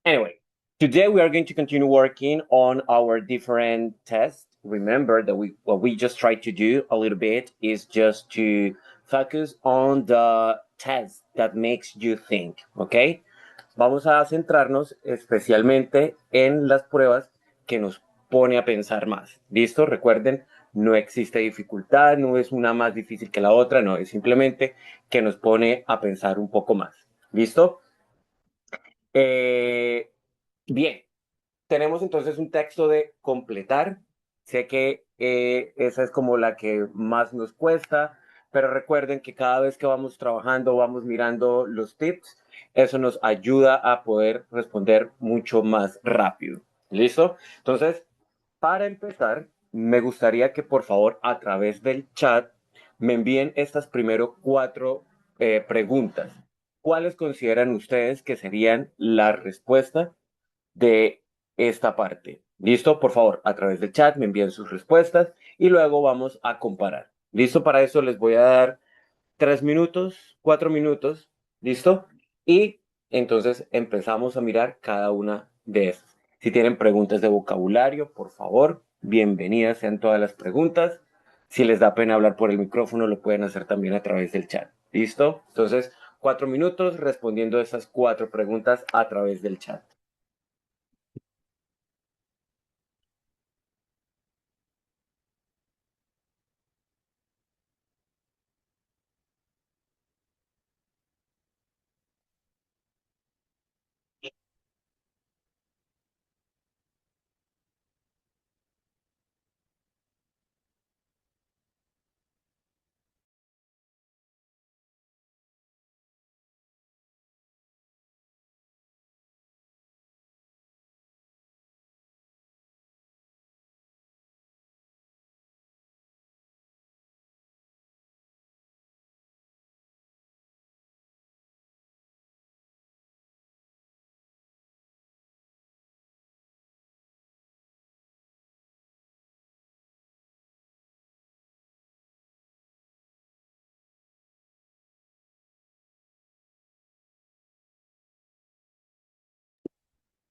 Anyway, today we are going to continue working on our different tests. Remember that what we just tried to do a little bit is just to focus on the test that makes you think, ¿ok? Vamos a centrarnos especialmente en las pruebas que nos pone a pensar más. ¿Listo? Recuerden, no existe dificultad, no es una más difícil que la otra, no, es simplemente que nos pone a pensar un poco más. ¿Listo? Bien, tenemos entonces un texto de completar. Sé que esa es como la que más nos cuesta, pero recuerden que cada vez que vamos trabajando, vamos mirando los tips, eso nos ayuda a poder responder mucho más rápido. ¿Listo? Entonces, para empezar, me gustaría que por favor a través del chat me envíen estas primero 4 preguntas. ¿Cuáles consideran ustedes que serían la respuesta de esta parte? ¿Listo? Por favor, a través del chat me envíen sus respuestas y luego vamos a comparar. ¿Listo? Para eso les voy a dar 3 minutos, 4 minutos. ¿Listo? Y entonces empezamos a mirar cada una de esas. Si tienen preguntas de vocabulario, por favor, bienvenidas sean todas las preguntas. Si les da pena hablar por el micrófono, lo pueden hacer también a través del chat. ¿Listo? Entonces, 4 minutos respondiendo esas 4 preguntas a través del chat.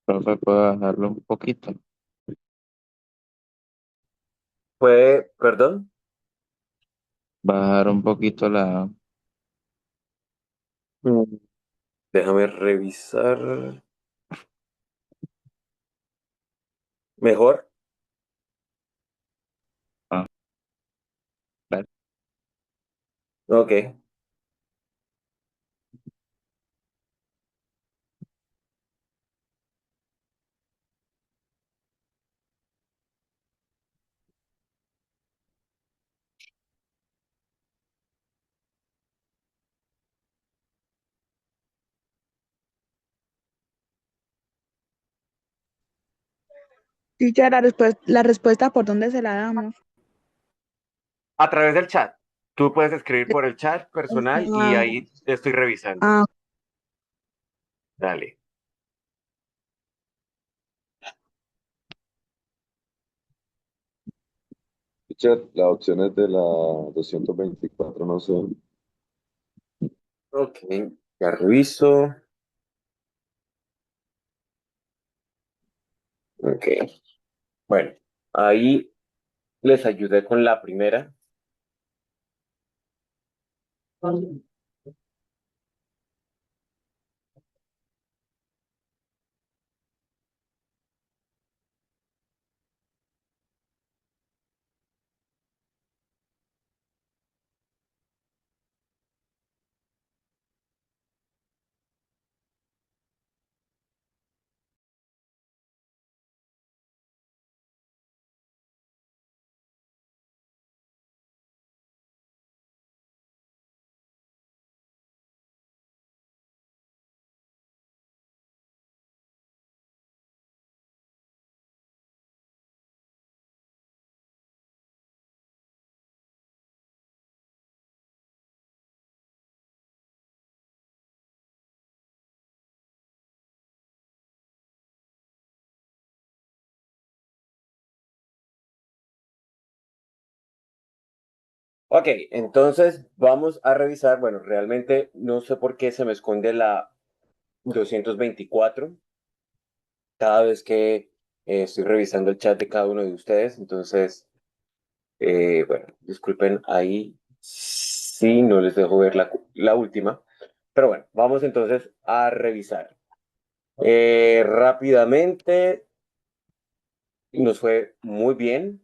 Profe, ¿puedo bajarlo un poquito? ¿Puede, perdón? Bajar un poquito la... Mm, Déjame revisar. ¿Mejor? Ah, vale. Ok. Teacher, la respuesta, ¿por dónde se la damos? A través del chat. Tú puedes escribir por el chat personal y Ah, ahí estoy revisando. ah, Dale. Richard, las opciones de la 224 no sé. Ok, ya reviso. Ok. Bueno, ahí les ayudé con la primera. Ok, entonces vamos a revisar. Bueno, realmente no sé por qué se me esconde la 224 cada vez que estoy revisando el chat de cada uno de ustedes. Entonces, bueno, disculpen ahí si no les dejo ver la última. Pero bueno, vamos entonces a revisar. Rápidamente, nos fue muy bien.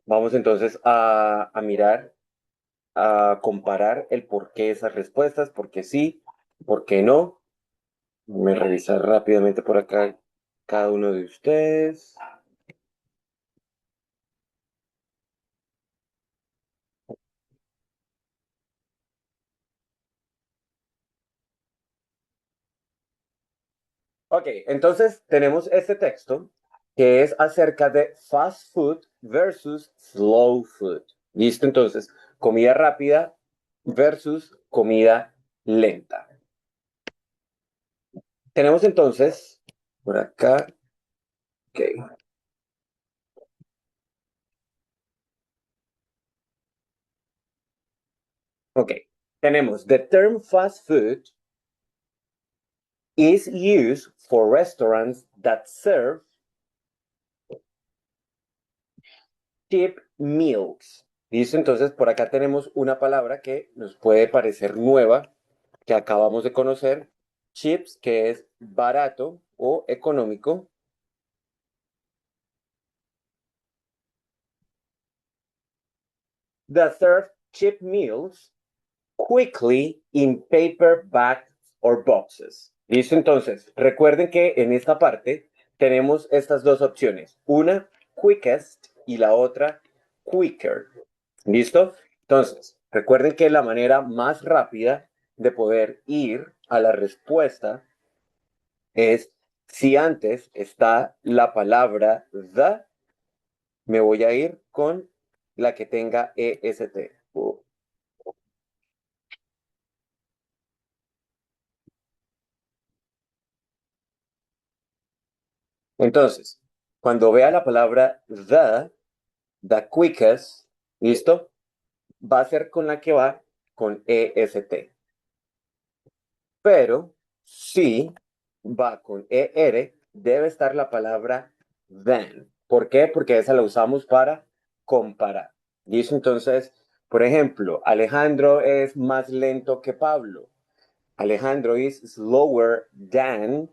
Vamos entonces a mirar, a comparar el por qué esas respuestas, por qué sí, por qué no. Voy a revisar rápidamente por acá cada uno de ustedes. Ok, entonces tenemos este texto que es acerca de fast food versus slow food. ¿Listo? Entonces, comida rápida versus comida lenta. Tenemos entonces por acá. Ok. Ok. Tenemos the term fast food is used for restaurants that serve cheap meals. ¿Listo? Entonces, por acá tenemos una palabra que nos puede parecer nueva, que acabamos de conocer. Chips, que es barato o económico. That serve cheap meals quickly in paper bags or boxes. ¿Listo? Entonces, recuerden que en esta parte tenemos estas dos opciones. Una, quickest, y la otra, quicker. ¿Listo? Entonces, recuerden que la manera más rápida de poder ir a la respuesta es si antes está la palabra the, me voy a ir con la que tenga EST. Entonces, cuando vea la palabra the quickest, ¿listo? Va a ser con la que va con EST. Pero si va con ER, debe estar la palabra than. ¿Por qué? Porque esa la usamos para comparar. ¿Listo? Entonces, por ejemplo, Alejandro es más lento que Pablo. Alejandro is slower than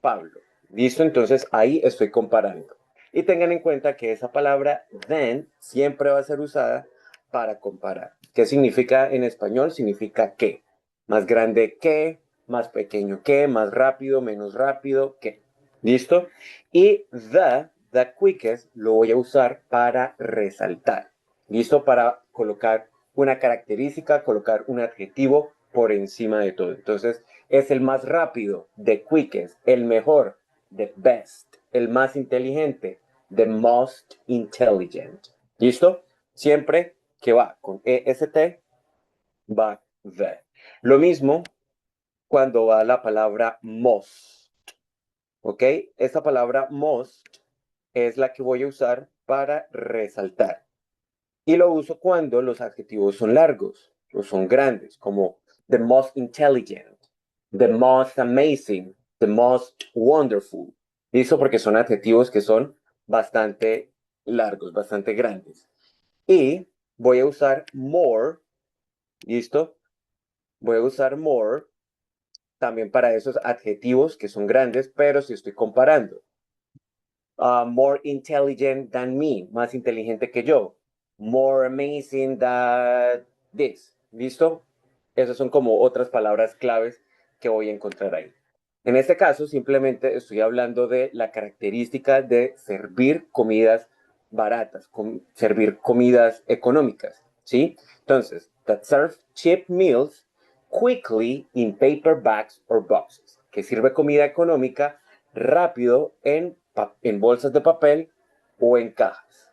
Pablo. ¿Listo? Entonces ahí estoy comparando. Y tengan en cuenta que esa palabra than siempre va a ser usada para comparar. ¿Qué significa en español? Significa que. Más grande que, más pequeño que, más rápido, menos rápido que. ¿Listo? Y the quickest, lo voy a usar para resaltar. ¿Listo? Para colocar una característica, colocar un adjetivo por encima de todo. Entonces, es el más rápido, the quickest, el mejor, the best, el más inteligente, the most intelligent. ¿Listo? Siempre que va con EST, va the. Lo mismo cuando va la palabra most. ¿Ok? Esta palabra most es la que voy a usar para resaltar. Y lo uso cuando los adjetivos son largos o son grandes, como the most intelligent, the most amazing, the most wonderful. ¿Listo? Porque son adjetivos que son bastante largos, bastante grandes. Y voy a usar more, ¿listo? Voy a usar more también para esos adjetivos que son grandes, pero si estoy comparando. More intelligent than me, más inteligente que yo. More amazing than this. ¿Listo? Esas son como otras palabras claves que voy a encontrar ahí. En este caso, simplemente estoy hablando de la característica de servir comidas baratas, servir comidas económicas, ¿sí? Entonces, that serve cheap meals quickly in paper bags or boxes, que sirve comida económica rápido en bolsas de papel o en cajas.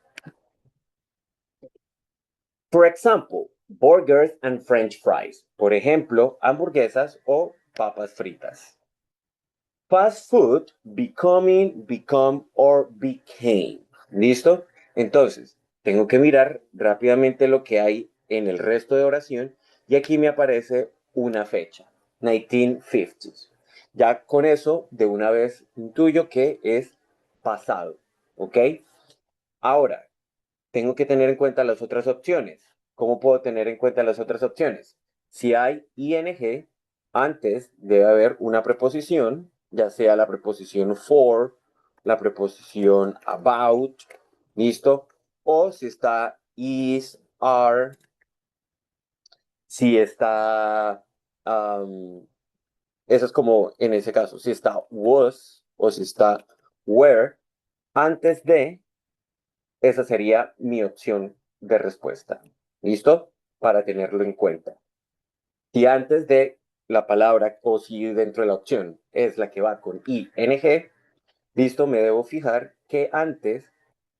For example, burgers and French fries. Por ejemplo, hamburguesas o papas fritas. Fast food, becoming, become, or became. ¿Listo? Entonces, tengo que mirar rápidamente lo que hay en el resto de oración y aquí me aparece una fecha, 1950s. Ya con eso, de una vez intuyo que es pasado, ¿ok? Ahora, tengo que tener en cuenta las otras opciones. ¿Cómo puedo tener en cuenta las otras opciones? Si hay ing, antes debe haber una preposición, ya sea la preposición for, la preposición about, ¿listo? O si está is, are, si está, eso es como en ese caso, si está was o si está were, antes de, esa sería mi opción de respuesta. ¿Listo? Para tenerlo en cuenta. Si antes de la palabra, o si dentro de la opción es la que va con ing, listo, me debo fijar que antes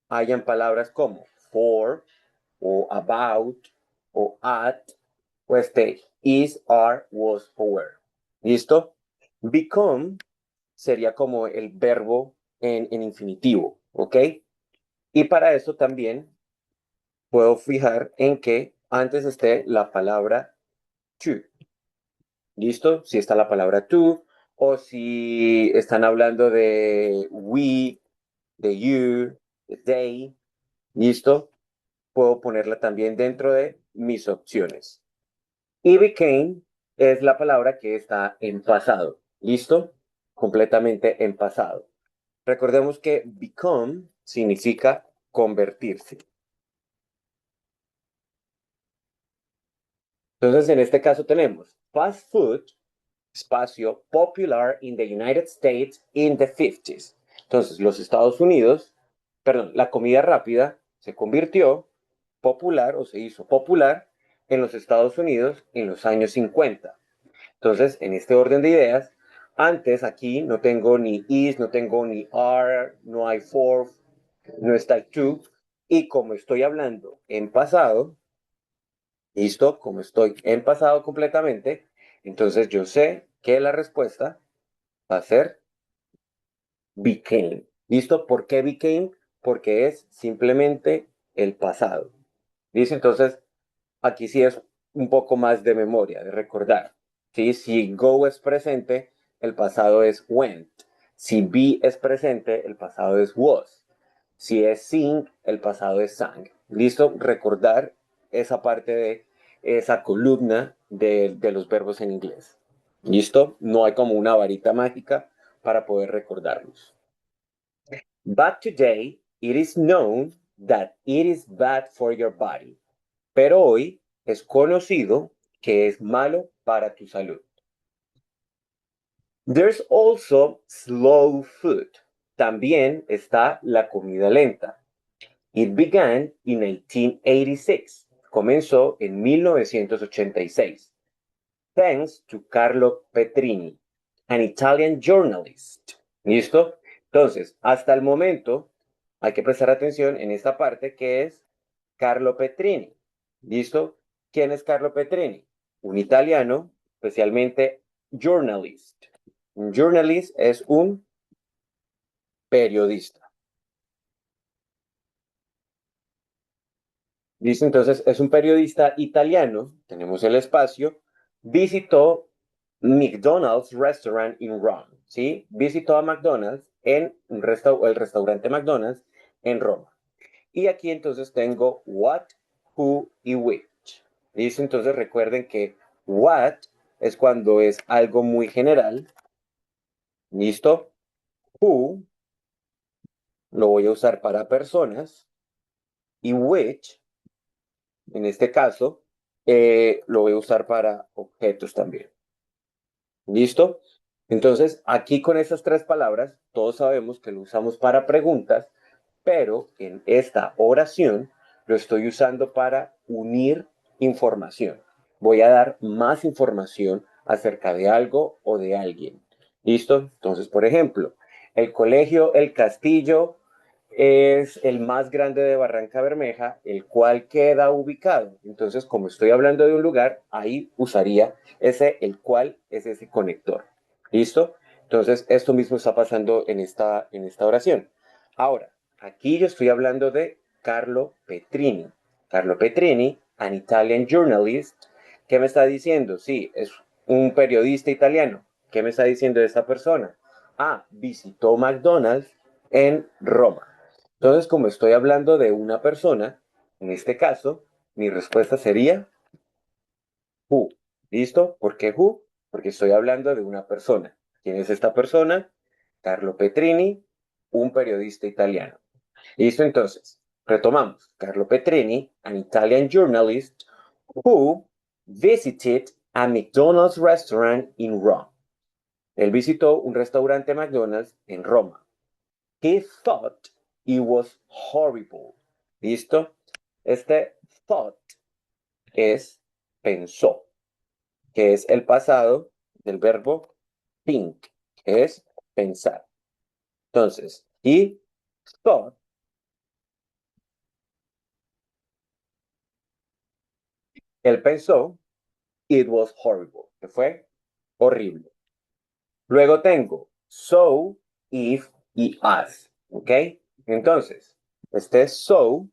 hayan palabras como for, o about, o at, o is, are, was o were. ¿Listo? Become sería como el verbo en infinitivo, ¿ok? Y para eso también puedo fijar en que antes esté la palabra to. ¿Listo? Si está la palabra to, o si están hablando de we, de you, de they, ¿listo? Puedo ponerla también dentro de mis opciones. Y became es la palabra que está en pasado, ¿listo? Completamente en pasado. Recordemos que become significa convertirse. Entonces, en este caso tenemos fast food, espacio, popular in the United States in the 50s. Entonces, los Estados Unidos, perdón, la comida rápida se convirtió popular o se hizo popular en los Estados Unidos en los años 50. Entonces, en este orden de ideas, antes aquí no tengo ni is, no tengo ni are, no hay for, no está el to. Y como estoy hablando en pasado, ¿listo? Como estoy en pasado completamente, entonces yo sé que la respuesta va a ser became. ¿Listo? ¿Por qué became? Porque es simplemente el pasado. ¿Listo? Entonces, aquí sí es un poco más de memoria, de recordar. ¿Sí? Si go es presente, el pasado es went. Si be es presente, el pasado es was. Si es sing, el pasado es sang. ¿Listo? Recordar esa parte de esa columna de los verbos en inglés. ¿Listo? No hay como una varita mágica para poder recordarlos. But today, it is known that it is bad for your body. Pero hoy es conocido que es malo para tu salud. There's also slow food. También está la comida lenta. It began in 1886. Comenzó en 1986. Thanks to Carlo Petrini, an Italian journalist. ¿Listo? Entonces, hasta el momento, hay que prestar atención en esta parte que es Carlo Petrini. ¿Listo? ¿Quién es Carlo Petrini? Un italiano, especialmente journalist. Un journalist es un periodista. ¿Listo? Entonces, es un periodista italiano, tenemos el espacio, visitó McDonald's Restaurant in Rome, ¿sí? Visitó a McDonald's en el restaurante McDonald's en Roma. Y aquí entonces tengo what, who y which. ¿Listo? Entonces recuerden que what es cuando es algo muy general. ¿Listo? Who lo voy a usar para personas. Y which, en este caso, lo voy a usar para objetos también. ¿Listo? Entonces, aquí con esas tres palabras, todos sabemos que lo usamos para preguntas, pero en esta oración lo estoy usando para unir información. Voy a dar más información acerca de algo o de alguien. ¿Listo? Entonces, por ejemplo, el colegio El Castillo es el más grande de Barranca Bermeja, el cual queda ubicado. Entonces, como estoy hablando de un lugar, ahí usaría el cual es ese conector. ¿Listo? Entonces, esto mismo está pasando en esta oración. Ahora, aquí yo estoy hablando de Carlo Petrini. Carlo Petrini, an Italian journalist. ¿Qué me está diciendo? Sí, es un periodista italiano. ¿Qué me está diciendo de esta persona? Ah, visitó McDonald's en Roma. Entonces, como estoy hablando de una persona, en este caso, mi respuesta sería who. ¿Listo? ¿Por qué who? Porque estoy hablando de una persona. ¿Quién es esta persona? Carlo Petrini, un periodista italiano. ¿Listo? Entonces, retomamos. Carlo Petrini, an Italian journalist who visited a McDonald's restaurant in Rome. Él visitó un restaurante McDonald's en Roma. He thought it was horrible. ¿Listo? Este thought es pensó, que es el pasado del verbo think, que es pensar. Entonces, he thought, él pensó, it was horrible, que fue horrible. Luego tengo so, if y as, ¿ok? Entonces, este so,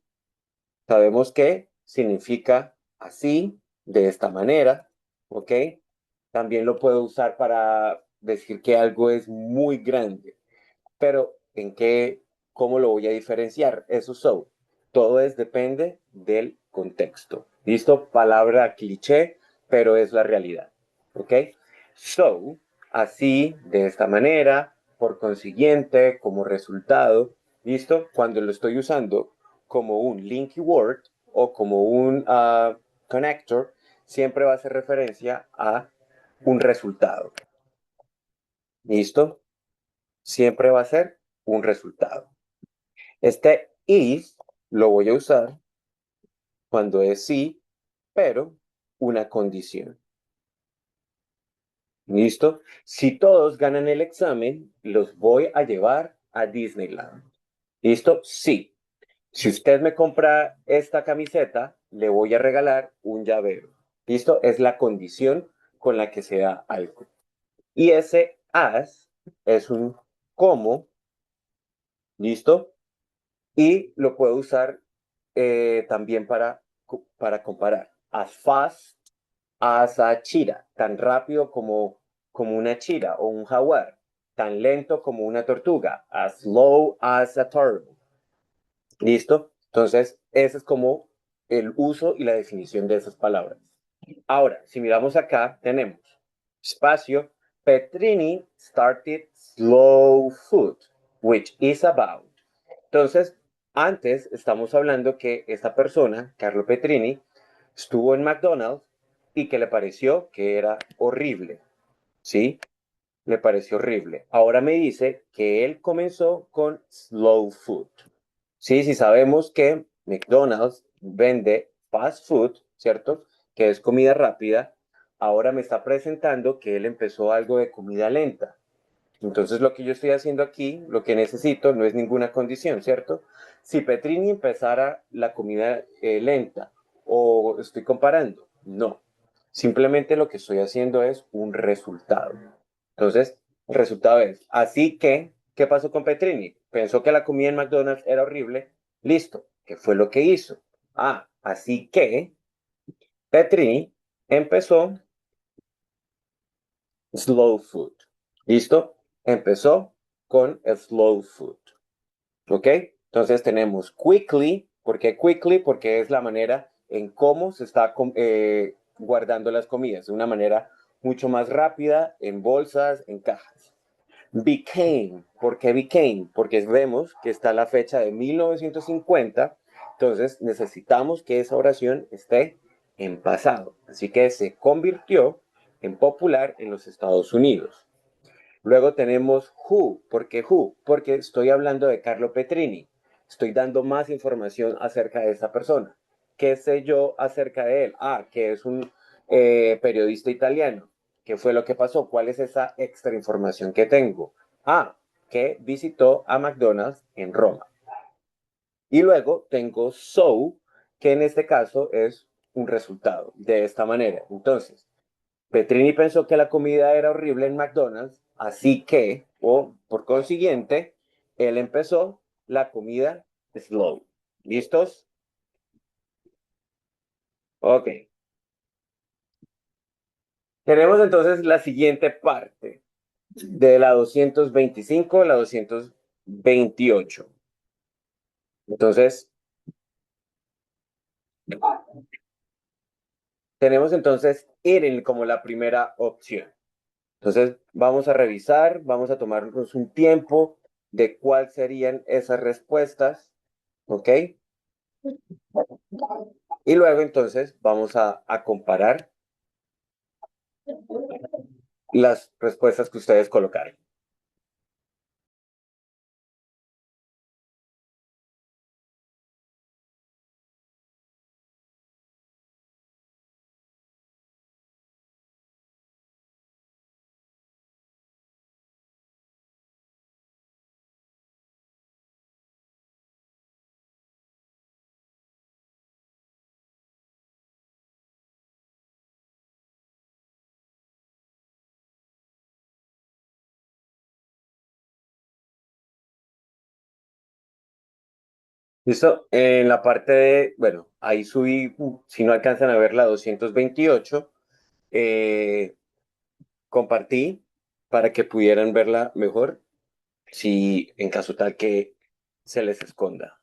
sabemos que significa así, de esta manera, ¿ok? También lo puedo usar para decir que algo es muy grande. Pero, cómo lo voy a diferenciar? Eso so. Todo depende del contexto. ¿Listo? Palabra cliché, pero es la realidad. ¿Ok? So, así, de esta manera, por consiguiente, como resultado. ¿Listo? Cuando lo estoy usando como un linky word o como un connector, siempre va a hacer referencia a un resultado. ¿Listo? Siempre va a ser un resultado. Este is lo voy a usar cuando es sí, pero una condición. ¿Listo? Si todos ganan el examen, los voy a llevar a Disneyland. ¿Listo? Sí. Si usted me compra esta camiseta, le voy a regalar un llavero. ¿Listo? Es la condición con la que se da algo. Y ese as es un cómo. ¿Listo? Y lo puedo usar también para comparar. As fast as a cheetah, tan rápido como una chira o un jaguar, tan lento como una tortuga, as slow as a turtle. ¿Listo? Entonces, ese es como el uso y la definición de esas palabras. Ahora, si miramos acá, tenemos espacio. Petrini started slow food, which is about. Entonces, antes estamos hablando que esta persona, Carlo Petrini, estuvo en McDonald's y que le pareció que era horrible, ¿sí? Le pareció horrible. Ahora me dice que él comenzó con slow food. Sí, sí sabemos que McDonald's vende fast food, ¿cierto? Que es comida rápida. Ahora me está presentando que él empezó algo de comida lenta. Entonces lo que yo estoy haciendo aquí, lo que necesito, no es ninguna condición, ¿cierto? Si Petrini empezara la comida lenta o estoy comparando, no. Simplemente lo que estoy haciendo es un resultado. Entonces, el resultado es, así que, ¿qué pasó con Petrini? Pensó que la comida en McDonald's era horrible. Listo. ¿Qué fue lo que hizo? Así que Petrini empezó slow food. ¿Listo? Empezó con el slow food. ¿Ok? Entonces tenemos quickly. ¿Por qué quickly? Porque es la manera en cómo se está guardando las comidas. De una manera mucho más rápida, en bolsas, en cajas. Became. ¿Por qué became? Porque vemos que está la fecha de 1950. Entonces necesitamos que esa oración esté en pasado. Así que se convirtió en popular en los Estados Unidos. Luego tenemos who. ¿Por qué who? Porque estoy hablando de Carlo Petrini. Estoy dando más información acerca de esa persona. ¿Qué sé yo acerca de él? Que es un periodista italiano. ¿Qué fue lo que pasó? ¿Cuál es esa extra información que tengo? Que visitó a McDonald's en Roma. Y luego tengo so, que en este caso es un resultado de esta manera. Entonces, Petrini pensó que la comida era horrible en McDonald's, así que, o por consiguiente, él empezó la comida slow. ¿Listos? Ok. Tenemos entonces la siguiente parte de la 225, la 228. Entonces, tenemos entonces eating como la primera opción. Entonces, vamos a revisar, vamos a tomarnos un tiempo de cuáles serían esas respuestas, ¿ok? Y luego entonces vamos a comparar las respuestas que ustedes colocaron. Listo, en la parte de, bueno, ahí subí, si no alcanzan a ver la 228, eh, compartí para que pudieran verla mejor, si en caso tal que se les esconda.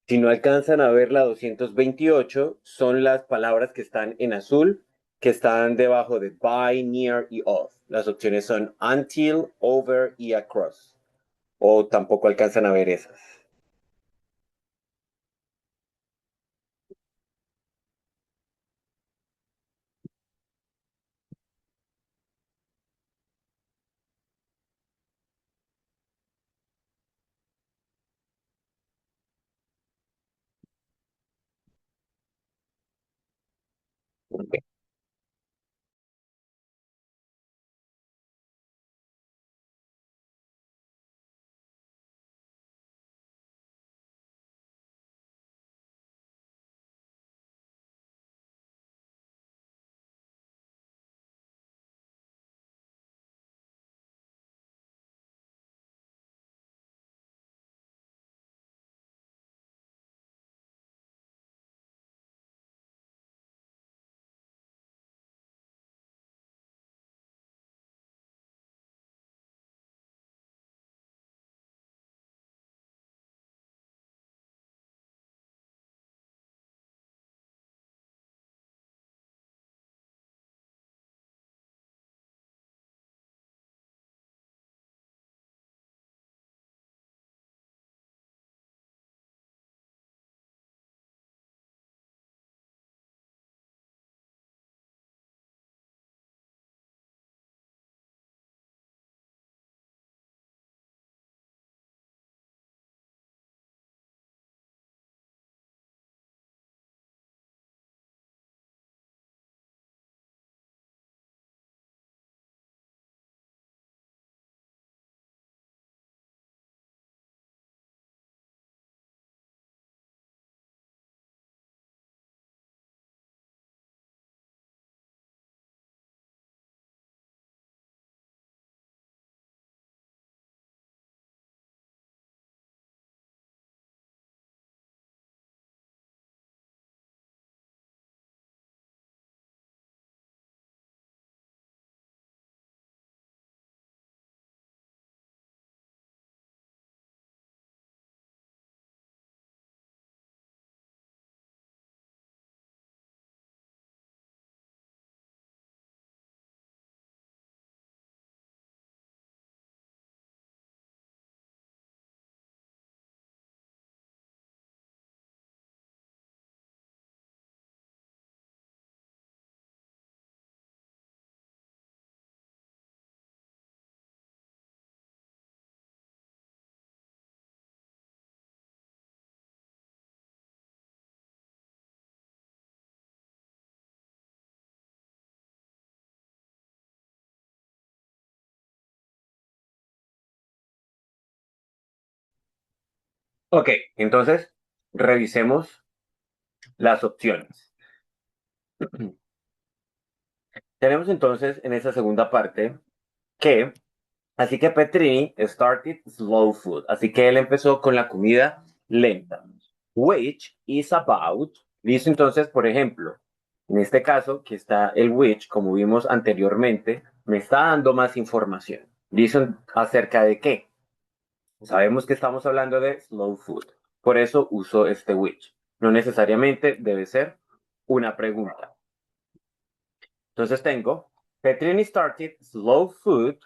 Si no alcanzan a ver la 228, son las palabras que están en azul, que están debajo de by, near y of. Las opciones son until, over y across. O tampoco alcanzan a ver esas. Ok, entonces revisemos las opciones. Tenemos entonces en esa segunda parte que, así que Petrini started slow food, así que él empezó con la comida lenta, which is about, listo, entonces, por ejemplo, en este caso, que está el which, como vimos anteriormente, me está dando más información. Listo, ¿acerca de qué? Sabemos que estamos hablando de slow food, por eso uso este which. No necesariamente debe ser una pregunta. Entonces tengo, Petrini started slow food,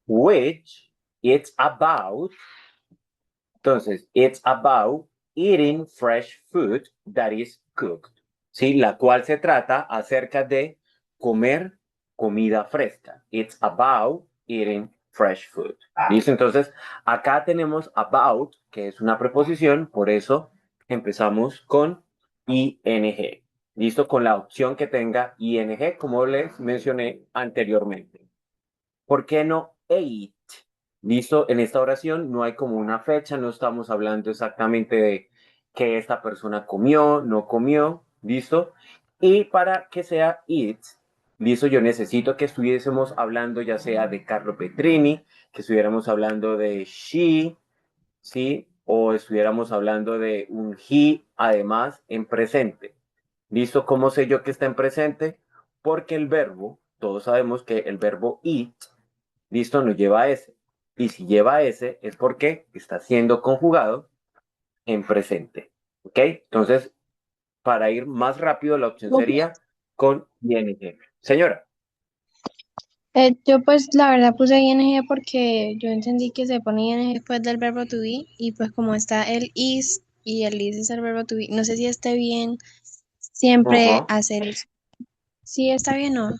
which it's about. Entonces, it's about eating fresh food that is cooked. ¿Sí? La cual se trata acerca de comer comida fresca. It's about eating fresh food. ¿Listo? Entonces, acá tenemos about, que es una preposición, por eso empezamos con ing. ¿Listo? Con la opción que tenga ing, como les mencioné anteriormente. ¿Por qué no ate? ¿Listo? En esta oración no hay como una fecha, no estamos hablando exactamente de que esta persona comió, no comió, ¿listo? Y para que sea it, ¿listo? Yo necesito que estuviésemos hablando ya sea de Carlo Petrini, que estuviéramos hablando de she, ¿sí? O estuviéramos hablando de un he, además, en presente. ¿Listo? ¿Cómo sé yo que está en presente? Porque el verbo, todos sabemos que el verbo eat, ¿listo? No lleva S. Y si lleva S es porque está siendo conjugado en presente. ¿Ok? Entonces, para ir más rápido, la opción sería con ing. Señora. Yo pues la verdad puse ing porque yo entendí que se pone ing después del verbo to be y pues como está el is y el is es el verbo to be, no sé si esté bien siempre hacer eso. Sí, está bien, ¿no?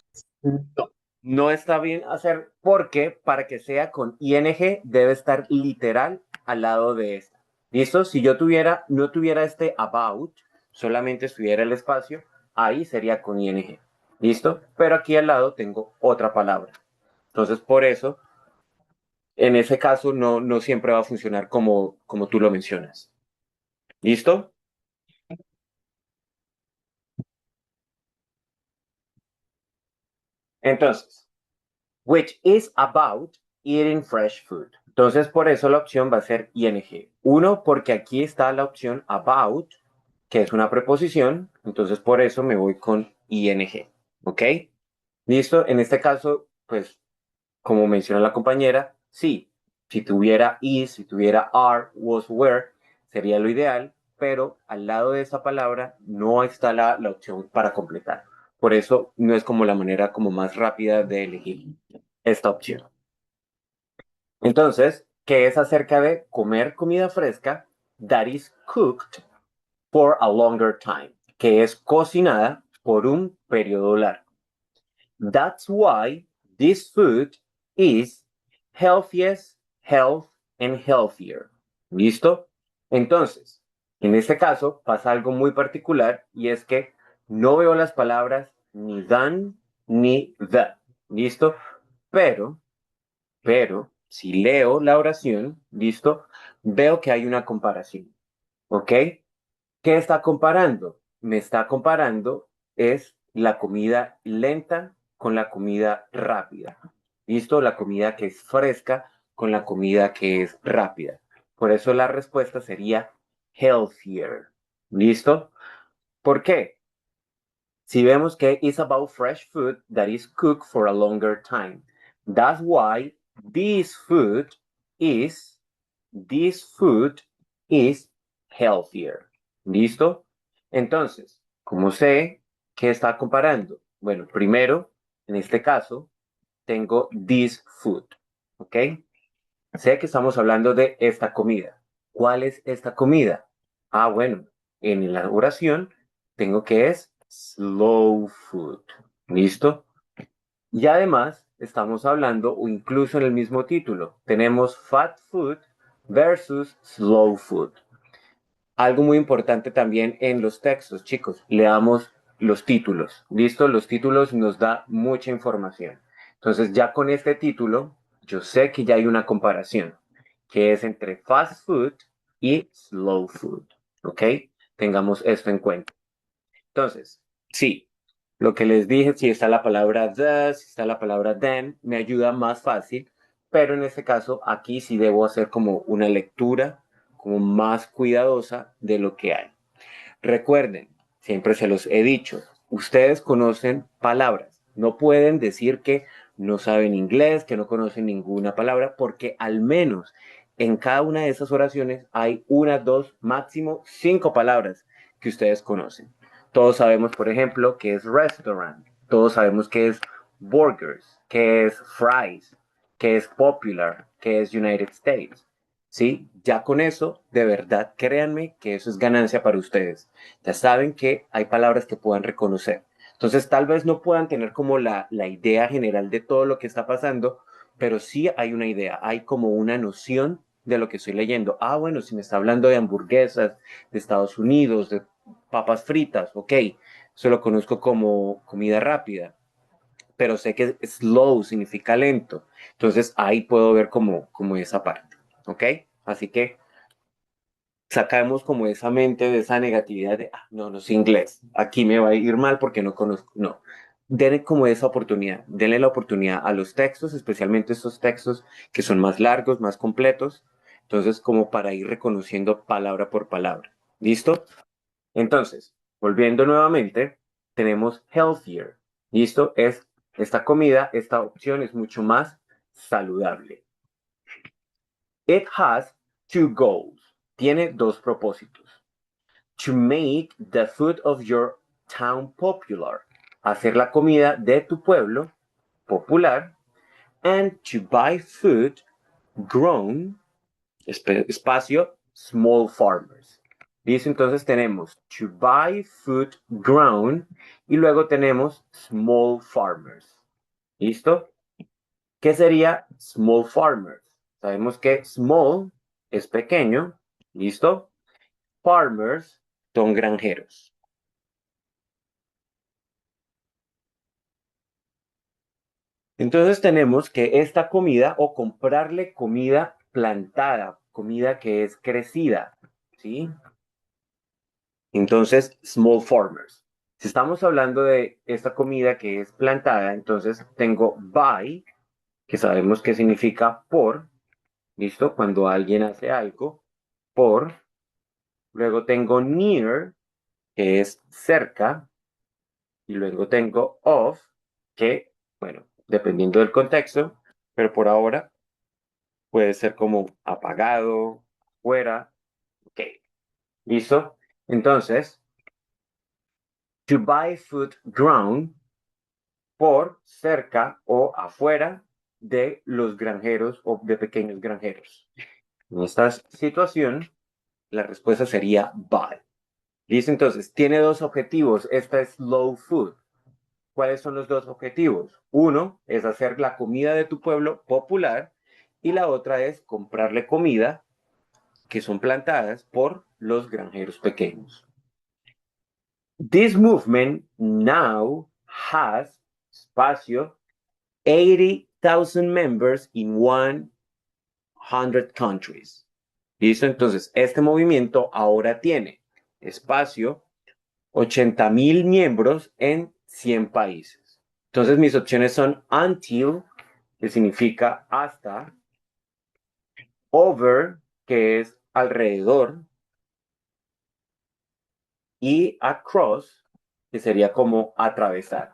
No, no está bien hacer porque para que sea con ing debe estar literal al lado de esta. ¿Listo? Si yo no tuviera este about, solamente estuviera el espacio, ahí sería con ing. ¿Listo? Pero aquí al lado tengo otra palabra. Entonces, por eso, en ese caso, no siempre va a funcionar como tú lo mencionas. ¿Listo? Entonces, which is about eating fresh food. Entonces, por eso la opción va a ser ing. Uno, porque aquí está la opción about, que es una preposición. Entonces, por eso me voy con ing. ¿Ok? ¿Listo? En este caso, pues, como menciona la compañera, sí. Si tuviera is, si tuviera are, was, were, sería lo ideal, pero al lado de esa palabra no está la opción para completar. Por eso no es como la manera como más rápida de elegir esta opción. Entonces, ¿qué es acerca de comer comida fresca that is cooked for a longer time? Que es cocinada por un periodo largo. That's why this food is healthiest, health and healthier. ¿Listo? Entonces, en este caso pasa algo muy particular y es que no veo las palabras ni than ni the. ¿Listo? Pero, si leo la oración, ¿listo? Veo que hay una comparación. ¿Ok? ¿Qué está comparando? Me está comparando es la comida lenta con la comida rápida. ¿Listo? La comida que es fresca con la comida que es rápida. Por eso la respuesta sería healthier. ¿Listo? ¿Por qué? Si vemos que it's about fresh food that is cooked for a longer time. That's why this food is healthier. ¿Listo? Entonces, ¿cómo sé qué está comparando? Bueno, primero, en este caso, tengo this food. ¿Ok? Sé que estamos hablando de esta comida. ¿Cuál es esta comida? Ah, bueno, en la oración tengo que es slow food. ¿Listo? Y además estamos hablando, o incluso en el mismo título, tenemos fat food versus slow food. Algo muy importante también en los textos, chicos, leamos los títulos. ¿Listo? Los títulos nos da mucha información. Entonces, ya con este título, yo sé que ya hay una comparación, que es entre fast food y slow food. ¿Ok? Tengamos esto en cuenta. Entonces, sí, lo que les dije, si está la palabra the, si está la palabra then, me ayuda más fácil, pero en este caso aquí sí debo hacer como una lectura como más cuidadosa de lo que hay. Recuerden, siempre se los he dicho, ustedes conocen palabras, no pueden decir que no saben inglés, que no conocen ninguna palabra, porque al menos en cada una de esas oraciones hay una, dos, máximo 5 palabras que ustedes conocen. Todos sabemos, por ejemplo, qué es restaurant. Todos sabemos qué es burgers, qué es fries, qué es popular, qué es United States. ¿Sí? Ya con eso, de verdad, créanme que eso es ganancia para ustedes. Ya saben que hay palabras que puedan reconocer. Entonces, tal vez no puedan tener como la idea general de todo lo que está pasando, pero sí hay una idea, hay como una noción de lo que estoy leyendo. Ah, bueno, si me está hablando de hamburguesas de Estados Unidos, de papas fritas, ok, eso lo conozco como comida rápida, pero sé que slow significa lento. Entonces, ahí puedo ver como esa parte, ok. Así que sacamos como esa mente de esa negatividad de, no, no sé inglés, aquí me va a ir mal porque no conozco, no. Denle como esa oportunidad, denle la oportunidad a los textos, especialmente estos textos que son más largos, más completos, entonces como para ir reconociendo palabra por palabra. ¿Listo? Entonces, volviendo nuevamente, tenemos healthier. ¿Listo? Es esta comida, esta opción es mucho más saludable. It has two goals. Tiene dos propósitos. To make the food of your town popular. Hacer la comida de tu pueblo popular. And to buy food grown, espacio, small farmers. ¿Listo? Entonces tenemos to buy food grown y luego tenemos small farmers. ¿Listo? ¿Qué sería small farmers? Sabemos que small es pequeño, ¿listo? Farmers son granjeros. Entonces tenemos que esta comida o comprarle comida plantada, comida que es crecida, ¿sí? Entonces, small farmers. Si estamos hablando de esta comida que es plantada, entonces tengo buy, que sabemos que significa por, ¿listo? Cuando alguien hace algo, por. Luego tengo near, que es cerca. Y luego tengo of, que, bueno, dependiendo del contexto, pero por ahora puede ser como apagado, fuera. Ok, ¿listo? Entonces, to buy food grown, por, cerca o afuera de los granjeros o de pequeños granjeros. En esta situación, la respuesta sería buy. ¿Listo? Entonces, tiene dos objetivos. Esta es slow food. ¿Cuáles son los dos objetivos? Uno es hacer la comida de tu pueblo popular y la otra es comprarle comida que son plantadas por los granjeros pequeños. This movement now has espacio 80,000 members in 100 countries. ¿Listo? Entonces, este movimiento ahora tiene espacio 80,000 miembros en 100 países. Entonces, mis opciones son until, que significa hasta, over, que es alrededor, y across, que sería como atravesar.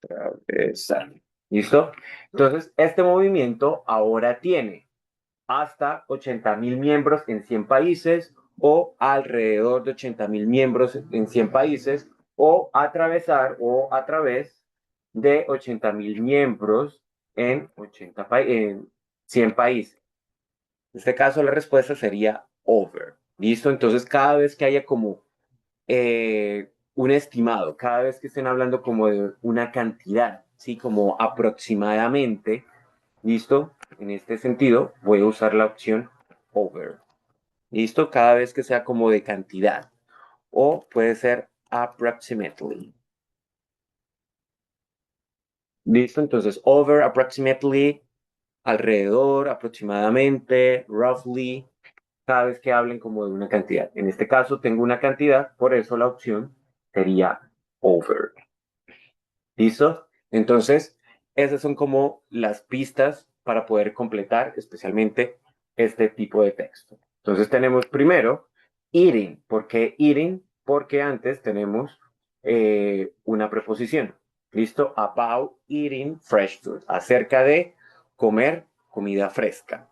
Atravesar. ¿Listo? Entonces, este movimiento ahora tiene hasta 80,000 miembros en 100 países o alrededor de 80,000 miembros en 100 países o atravesar o a través de 80,000 miembros en 100 países. En este caso la respuesta sería over. ¿Listo? Entonces cada vez que haya como un estimado, cada vez que estén hablando como de una cantidad, ¿sí? Como aproximadamente, ¿listo? En este sentido, voy a usar la opción over. ¿Listo? Cada vez que sea como de cantidad. O puede ser approximately. ¿Listo? Entonces, over, approximately, alrededor, aproximadamente, roughly, cada vez que hablen como de una cantidad. En este caso tengo una cantidad, por eso la opción sería over. ¿Listo? Entonces, esas son como las pistas para poder completar especialmente este tipo de texto. Entonces tenemos primero eating. ¿Por qué eating? Porque antes tenemos una preposición. ¿Listo? About eating fresh food. Acerca de comer comida fresca.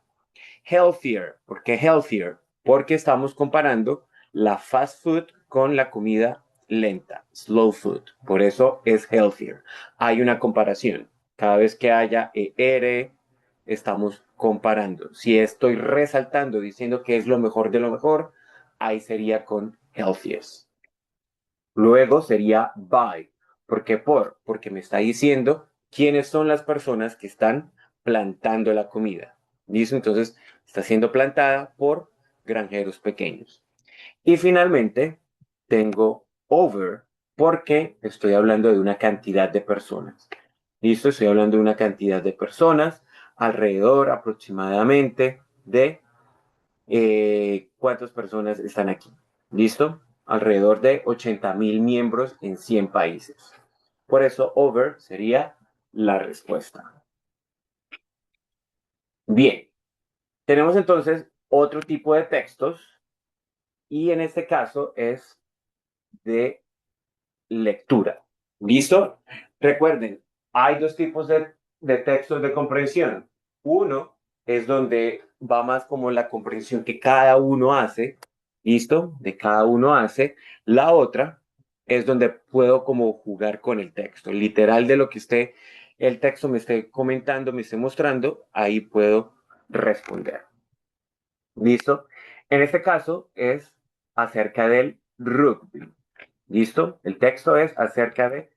Healthier. ¿Por qué healthier? Porque estamos comparando la fast food con la comida lenta, slow food. Por eso es healthier. Hay una comparación. Cada vez que haya ER, estamos comparando. Si estoy resaltando, diciendo que es lo mejor de lo mejor, ahí sería con healthiest. Luego sería by. ¿Por qué por? Porque me está diciendo quiénes son las personas que están plantando la comida. ¿Listo? Entonces, está siendo plantada por granjeros pequeños. Y finalmente, tengo over, porque estoy hablando de una cantidad de personas. ¿Listo? Estoy hablando de una cantidad de personas, alrededor aproximadamente de ¿cuántas personas están aquí? ¿Listo? Alrededor de 80,000 miembros en 100 países. Por eso, over sería la respuesta. Bien, tenemos entonces otro tipo de textos y en este caso es de lectura. ¿Listo? Recuerden, hay dos tipos de textos de comprensión. Uno es donde va más como la comprensión que cada uno hace, ¿listo? De cada uno hace. La otra es donde puedo como jugar con el texto, literal de lo que el texto me esté comentando, me esté mostrando, ahí puedo responder. ¿Listo? En este caso es acerca del rugby. ¿Listo? El texto es acerca de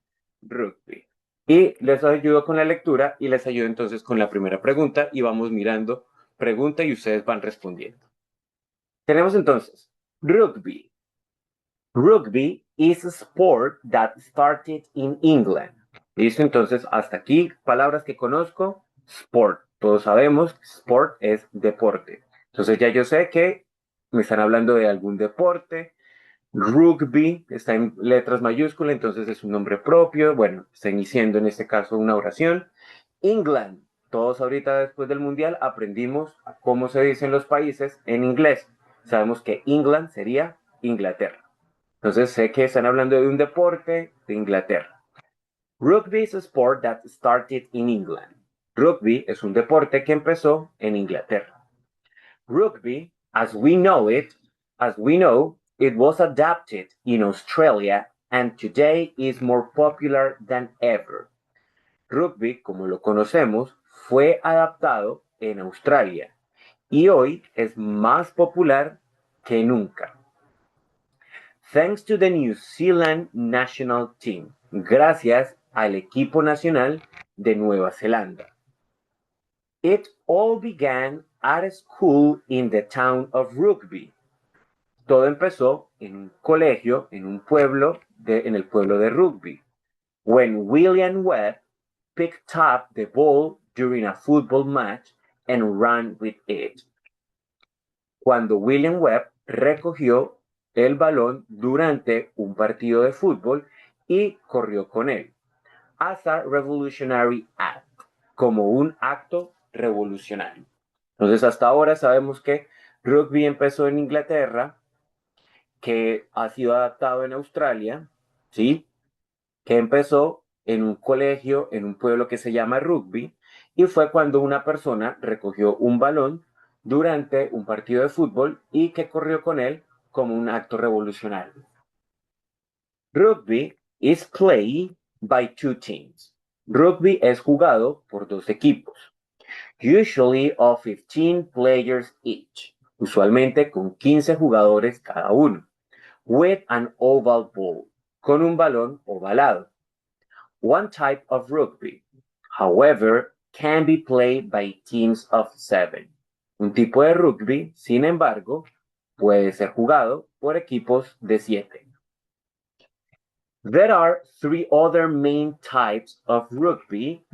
rugby. Y les ayudo con la lectura y les ayudo entonces con la primera pregunta y vamos mirando pregunta y ustedes van respondiendo. Tenemos entonces rugby. Rugby is a sport that started in England. ¿Listo? Entonces, hasta aquí, palabras que conozco. Sport. Todos sabemos que sport es deporte. Entonces, ya yo sé que me están hablando de algún deporte. Rugby está en letras mayúsculas, entonces es un nombre propio. Bueno, está iniciando en este caso una oración. England. Todos ahorita después del Mundial aprendimos cómo se dicen los países en inglés. Sabemos que England sería Inglaterra. Entonces sé que están hablando de un deporte de Inglaterra. Rugby is a sport that started in England. Rugby es un deporte que empezó en Inglaterra. Rugby, as we know, it was adapted in Australia and today is more popular than ever. Rugby, como lo conocemos, fue adaptado en Australia y hoy es más popular que nunca. Thanks to the New Zealand national team. Gracias al equipo nacional de Nueva Zelanda. It all began at a school in the town of Rugby. Todo empezó en un colegio, en un pueblo, en el pueblo de Rugby. When William Webb picked up the ball during a football match and ran with it. Cuando William Webb recogió el balón durante un partido de fútbol y corrió con él. As a revolutionary act, como un acto revolucionario. Entonces hasta ahora sabemos que rugby empezó en Inglaterra, que ha sido adaptado en Australia, ¿sí? Que empezó en un colegio, en un pueblo que se llama Rugby, y fue cuando una persona recogió un balón durante un partido de fútbol y que corrió con él como un acto revolucionario. Rugby is played by two teams. Rugby es jugado por dos equipos, usually of 15 players each, usualmente con 15 jugadores cada uno, with an oval ball, con un balón ovalado. One type of rugby, however, can be played by teams of 7. Un tipo de rugby, sin embargo, puede ser jugado por equipos de 7. There are 3 other main types of rugby.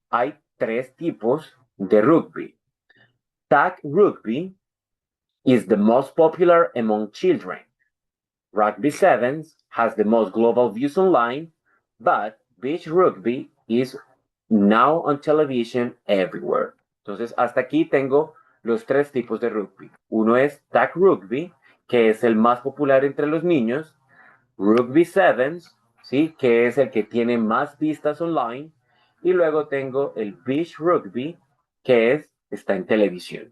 Hay 3 tipos de rugby. Tag rugby is the most popular among children. Rugby sevens has the most global views online, but beach rugby is now on television everywhere. Entonces, hasta aquí tengo los 3 tipos de rugby. Uno es tag rugby, que es el más popular entre los niños. Rugby sevens, ¿sí? Que es el que tiene más vistas online. Y luego tengo el beach rugby, que está en televisión.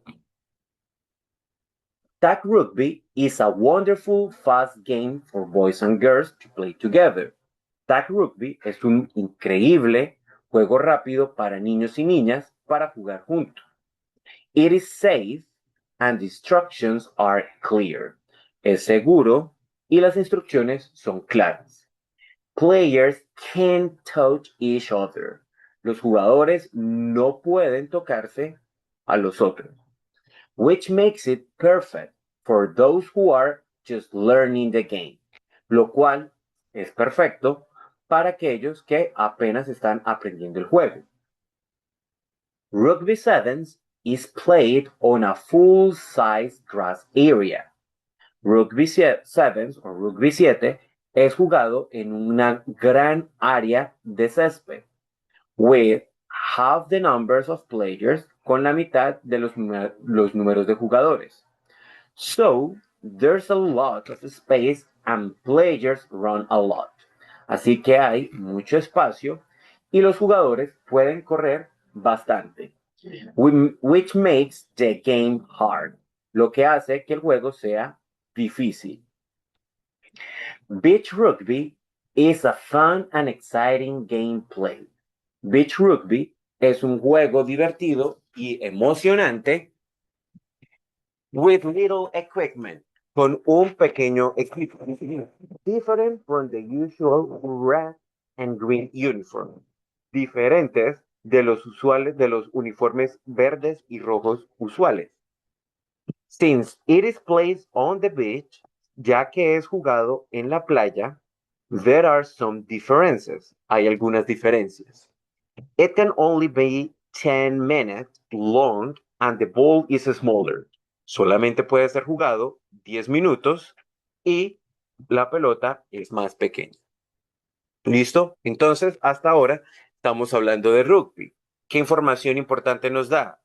Tag rugby is a wonderful, fast game for boys and girls to play together. Tag rugby es un increíble juego rápido para niños y niñas para jugar juntos. It is safe and the instructions are clear. Es seguro y las instrucciones son claras. Players can't touch each other. Los jugadores no pueden tocarse a los otros, which makes it perfect for those who are just learning the game, lo cual es perfecto para aquellos que apenas están aprendiendo el juego. Rugby sevens is played on a full-size grass area. Rugby sevens o rugby 7 es jugado en una gran área de césped, with half the numbers of players, con la mitad de los números de jugadores. So, there's a lot of space and players run a lot. Así que hay mucho espacio y los jugadores pueden correr bastante, which makes the game hard, lo que hace que el juego sea difícil. Beach rugby is a fun and exciting gameplay. Beach rugby es un juego divertido y emocionante with little equipment, con un pequeño equipo, different from the usual red and green uniform, diferentes de los uniformes verdes y rojos usuales. Since it is played on the beach, ya que es jugado en la playa, there are some differences. Hay algunas diferencias. It can only be 10 minutes long and the ball is smaller. Solamente puede ser jugado 10 minutos y la pelota es más pequeña. ¿Listo? Entonces, hasta ahora estamos hablando de rugby. ¿Qué información importante nos da?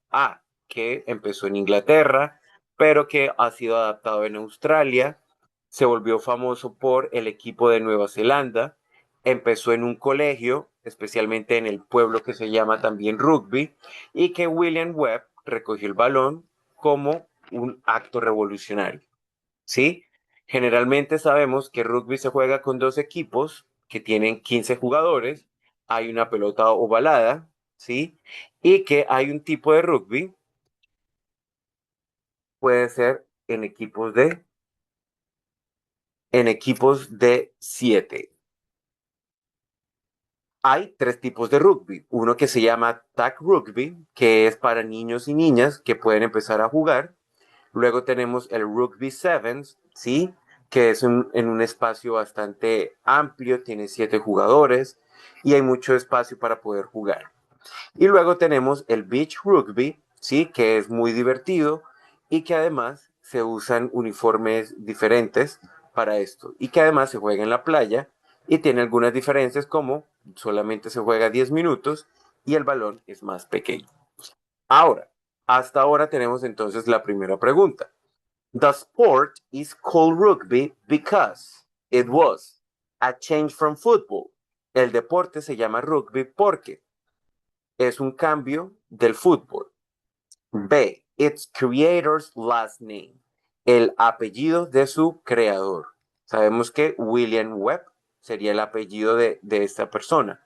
Que empezó en Inglaterra, pero que ha sido adaptado en Australia, se volvió famoso por el equipo de Nueva Zelanda, empezó en un colegio, especialmente en el pueblo que se llama también Rugby, y que William Webb recogió el balón como un acto revolucionario. ¿Sí? Generalmente sabemos que rugby se juega con 2 equipos que tienen 15 jugadores, hay una pelota ovalada, ¿sí? Y que hay un tipo de rugby, puede ser en equipos de 7. Hay 3 tipos de rugby. Uno que se llama tag rugby, que es para niños y niñas que pueden empezar a jugar. Luego tenemos el rugby sevens, ¿sí? Que es en un espacio bastante amplio, tiene 7 jugadores y hay mucho espacio para poder jugar. Y luego tenemos el beach rugby, ¿sí? Que es muy divertido y que además se usan uniformes diferentes para esto y que además se juega en la playa y tiene algunas diferencias como solamente se juega 10 minutos y el balón es más pequeño. Ahora, hasta ahora tenemos entonces la primera pregunta. The sport is called rugby because it was a change from football. El deporte se llama rugby porque es un cambio del fútbol. B. Its creator's last name. El apellido de su creador. Sabemos que William Webb sería el apellido de esta persona.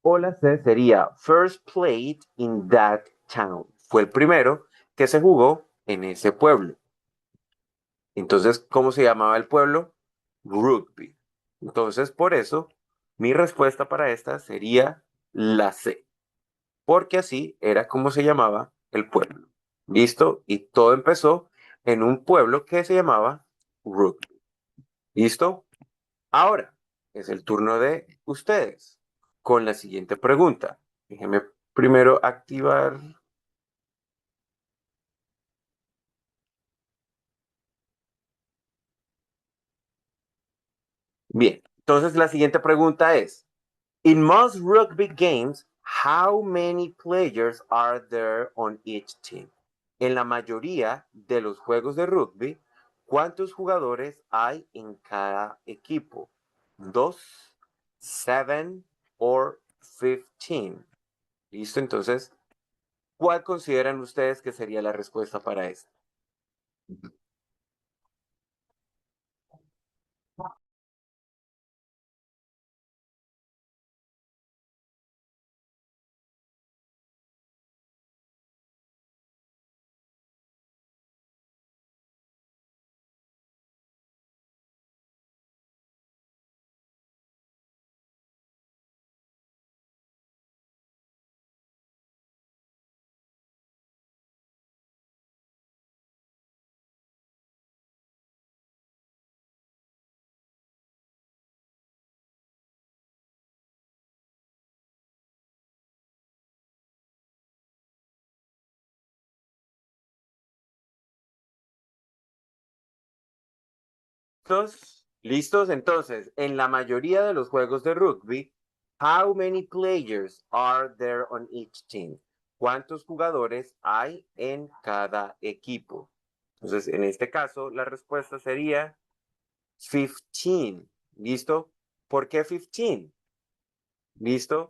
O la C sería first played in that town. Fue el primero que se jugó en ese pueblo. Entonces, ¿cómo se llamaba el pueblo? Rugby. Entonces, por eso, mi respuesta para esta sería la C. Porque así era como se llamaba el pueblo. ¿Listo? Y todo empezó en un pueblo que se llamaba Rugby. ¿Listo? Ahora es el turno de ustedes con la siguiente pregunta. Déjenme primero activar. Bien, entonces la siguiente pregunta es, in most rugby games, how many players are there on each team? En la mayoría de los juegos de rugby, ¿cuántos jugadores hay en cada equipo? 2, 7 o 15. ¿Listo? Entonces, ¿cuál consideran ustedes que sería la respuesta para esto? ¿Listos? ¿Listos? Entonces, en la mayoría de los juegos de rugby, how many players are there on each team? ¿Cuántos jugadores hay en cada equipo? Entonces, en este caso, la respuesta sería 15. ¿Listo? ¿Por qué 15? ¿Listo?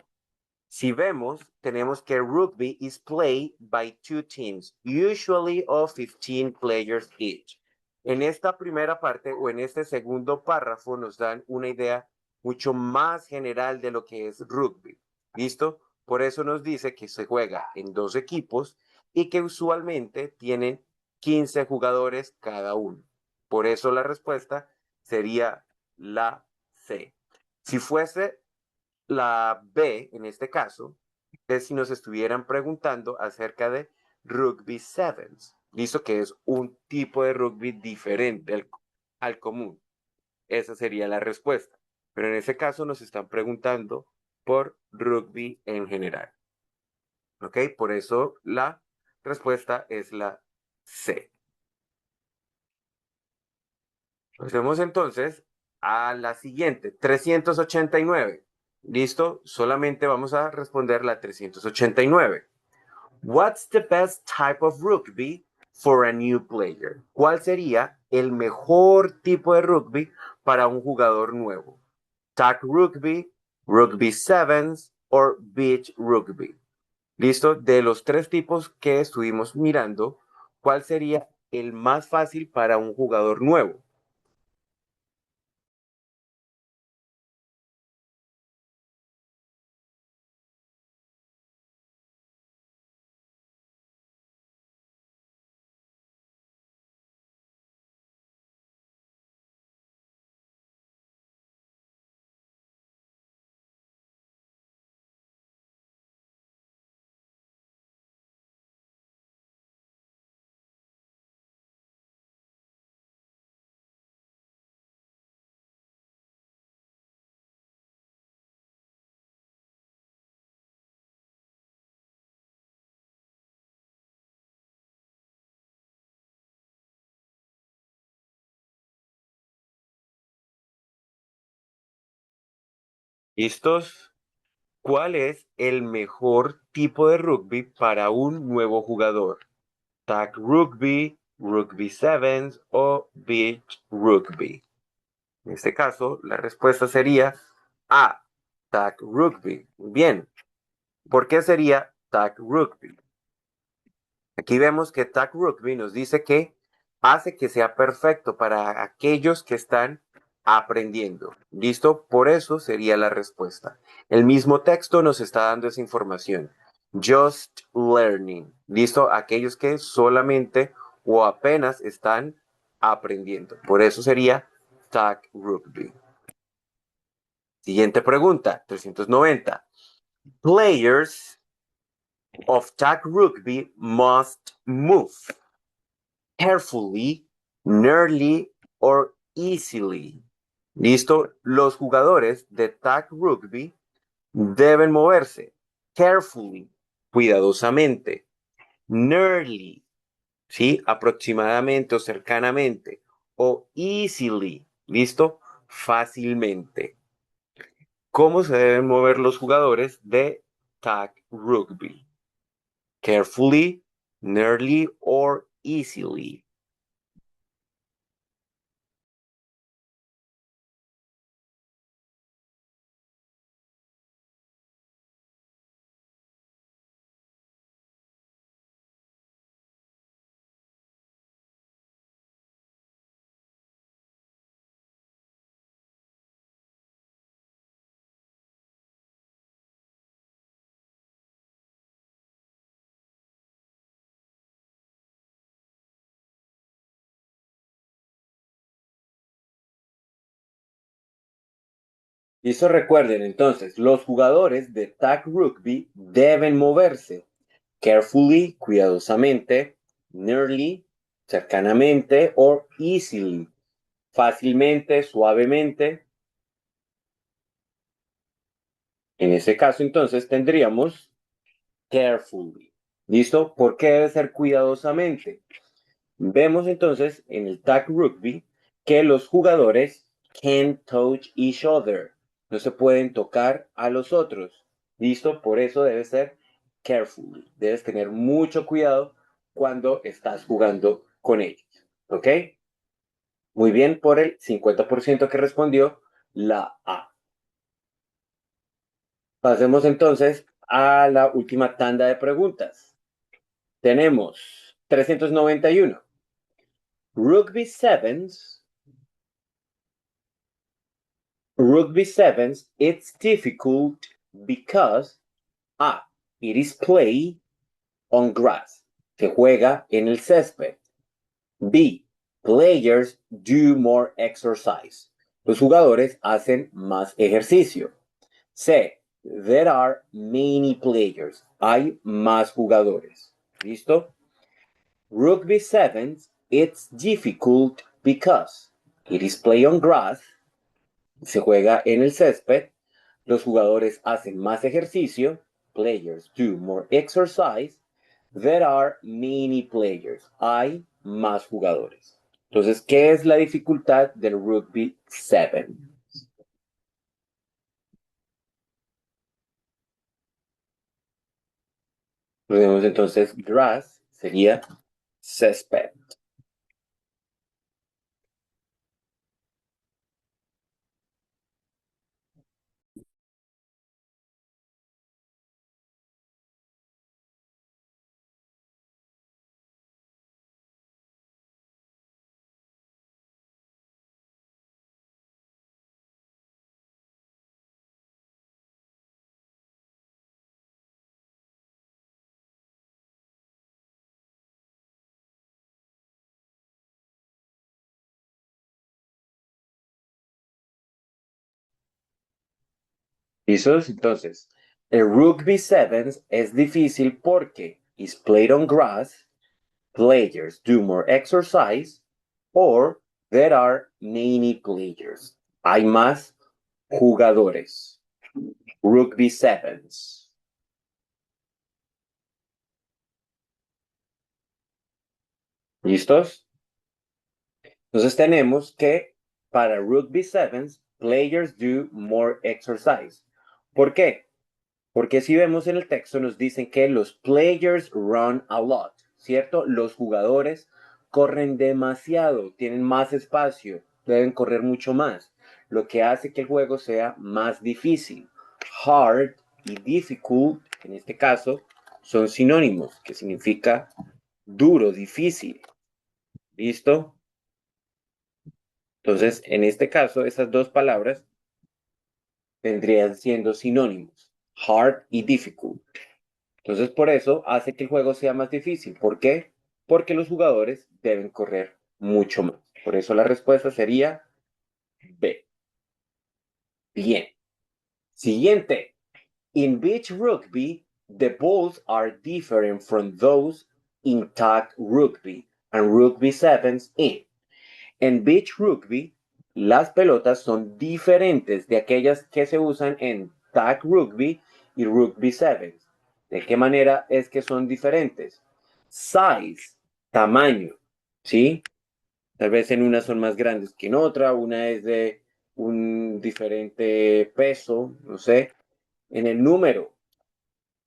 Si vemos, tenemos que rugby is played by two teams, usually of 15 players each. En esta primera parte o en este segundo párrafo nos dan una idea mucho más general de lo que es rugby. ¿Listo? Por eso nos dice que se juega en dos equipos y que usualmente tienen 15 jugadores cada uno. Por eso la respuesta sería la C. Si fuese la B, en este caso, es si nos estuvieran preguntando acerca de rugby sevens, listo, que es un tipo de rugby diferente al común. Esa sería la respuesta. Pero en ese caso nos están preguntando por rugby en general. ¿Ok? Por eso la respuesta es la C. Pasemos entonces a la siguiente, 389. ¿Listo? Solamente vamos a responder la 389. What's the best type of rugby for a new player? ¿Cuál sería el mejor tipo de rugby para un jugador nuevo? Tag rugby, rugby sevens o beach rugby. ¿Listo? De los tres tipos que estuvimos mirando, ¿cuál sería el más fácil para un jugador nuevo? ¿Listos? ¿Cuál es el mejor tipo de rugby para un nuevo jugador? Tag rugby, rugby sevens o beach rugby. En este caso, la respuesta sería A, tag rugby. Bien, ¿por qué sería tag rugby? Aquí vemos que tag rugby nos dice que hace que sea perfecto para aquellos que están aprendiendo. ¿Listo? Por eso sería la respuesta. El mismo texto nos está dando esa información. Just learning. ¿Listo? Aquellos que solamente o apenas están aprendiendo. Por eso sería tag rugby. Siguiente pregunta, 390. Players of tag rugby must move carefully, nearly or easily. ¿Listo? Los jugadores de tag rugby deben moverse carefully, cuidadosamente, nearly, ¿sí? Aproximadamente o cercanamente, o easily, ¿listo? Fácilmente. ¿Cómo se deben mover los jugadores de tag rugby? Carefully, nearly or easily. Listo, recuerden entonces, los jugadores de tag rugby deben moverse carefully, cuidadosamente, nearly, cercanamente, or easily, fácilmente, suavemente. En ese caso, entonces, tendríamos carefully. ¿Listo? ¿Por qué debe ser cuidadosamente? Vemos entonces en el tag rugby que los jugadores can't touch each other. No se pueden tocar a los otros. ¿Listo? Por eso debe ser carefully. Debes tener mucho cuidado cuando estás jugando con ellos. ¿Ok? Muy bien por el 50% que respondió la A. Pasemos entonces a la última tanda de preguntas. Tenemos 391. Rugby Sevens, it's difficult because A. It is played on grass. Se juega en el césped. B. Players do more exercise. Los jugadores hacen más ejercicio. C. There are many players. Hay más jugadores. ¿Listo? Rugby sevens, it's difficult because it is played on grass. Se juega en el césped. Los jugadores hacen más ejercicio. Players do more exercise. There are many players. Hay más jugadores. Entonces, ¿qué es la dificultad del rugby 7? Tenemos entonces grass, sería césped. ¿Listos? Entonces, el rugby sevens es difícil porque is played on grass, players do more exercise, or there are many players. Hay más jugadores. Rugby sevens. ¿Listos? Entonces tenemos que para rugby sevens, players do more exercise. ¿Por qué? Porque si vemos en el texto nos dicen que los players run a lot, ¿cierto? Los jugadores corren demasiado, tienen más espacio, deben correr mucho más, lo que hace que el juego sea más difícil. Hard y difficult, en este caso, son sinónimos, que significa duro, difícil. ¿Listo? Entonces, en este caso, esas dos palabras vendrían siendo sinónimos, hard y difficult. Entonces, por eso hace que el juego sea más difícil. ¿Por qué? Porque los jugadores deben correr mucho más. Por eso la respuesta sería B. Bien. Siguiente. In beach rugby, the balls are different from those in tag rugby and rugby sevens in. En beach rugby, las pelotas son diferentes de aquellas que se usan en tag rugby y rugby sevens. ¿De qué manera es que son diferentes? Size, tamaño, ¿sí? Tal vez en una son más grandes que en otra, una es de un diferente peso, no sé. En el número,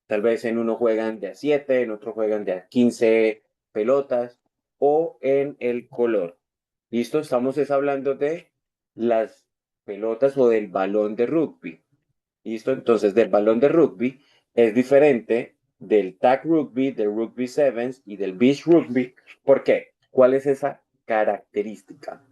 tal vez en uno juegan de a 7, en otro juegan de a 15 pelotas, o en el color. ¿Listo? Estamos hablando de las pelotas o del balón de rugby. ¿Listo? Entonces, del balón de rugby es diferente del tag rugby, del rugby sevens y del beach rugby. ¿Por qué? ¿Cuál es esa característica?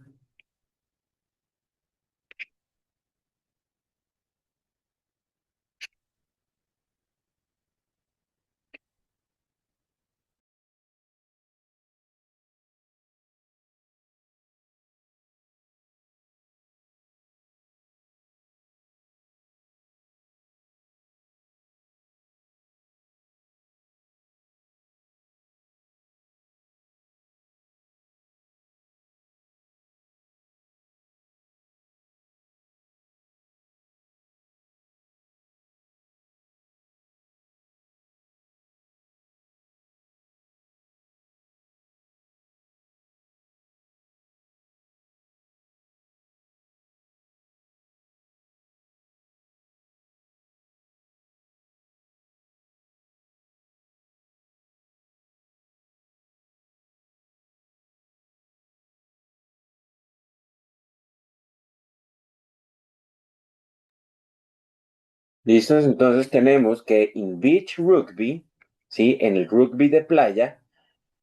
¿Listos? Entonces tenemos que en beach rugby, ¿sí? En el rugby de playa,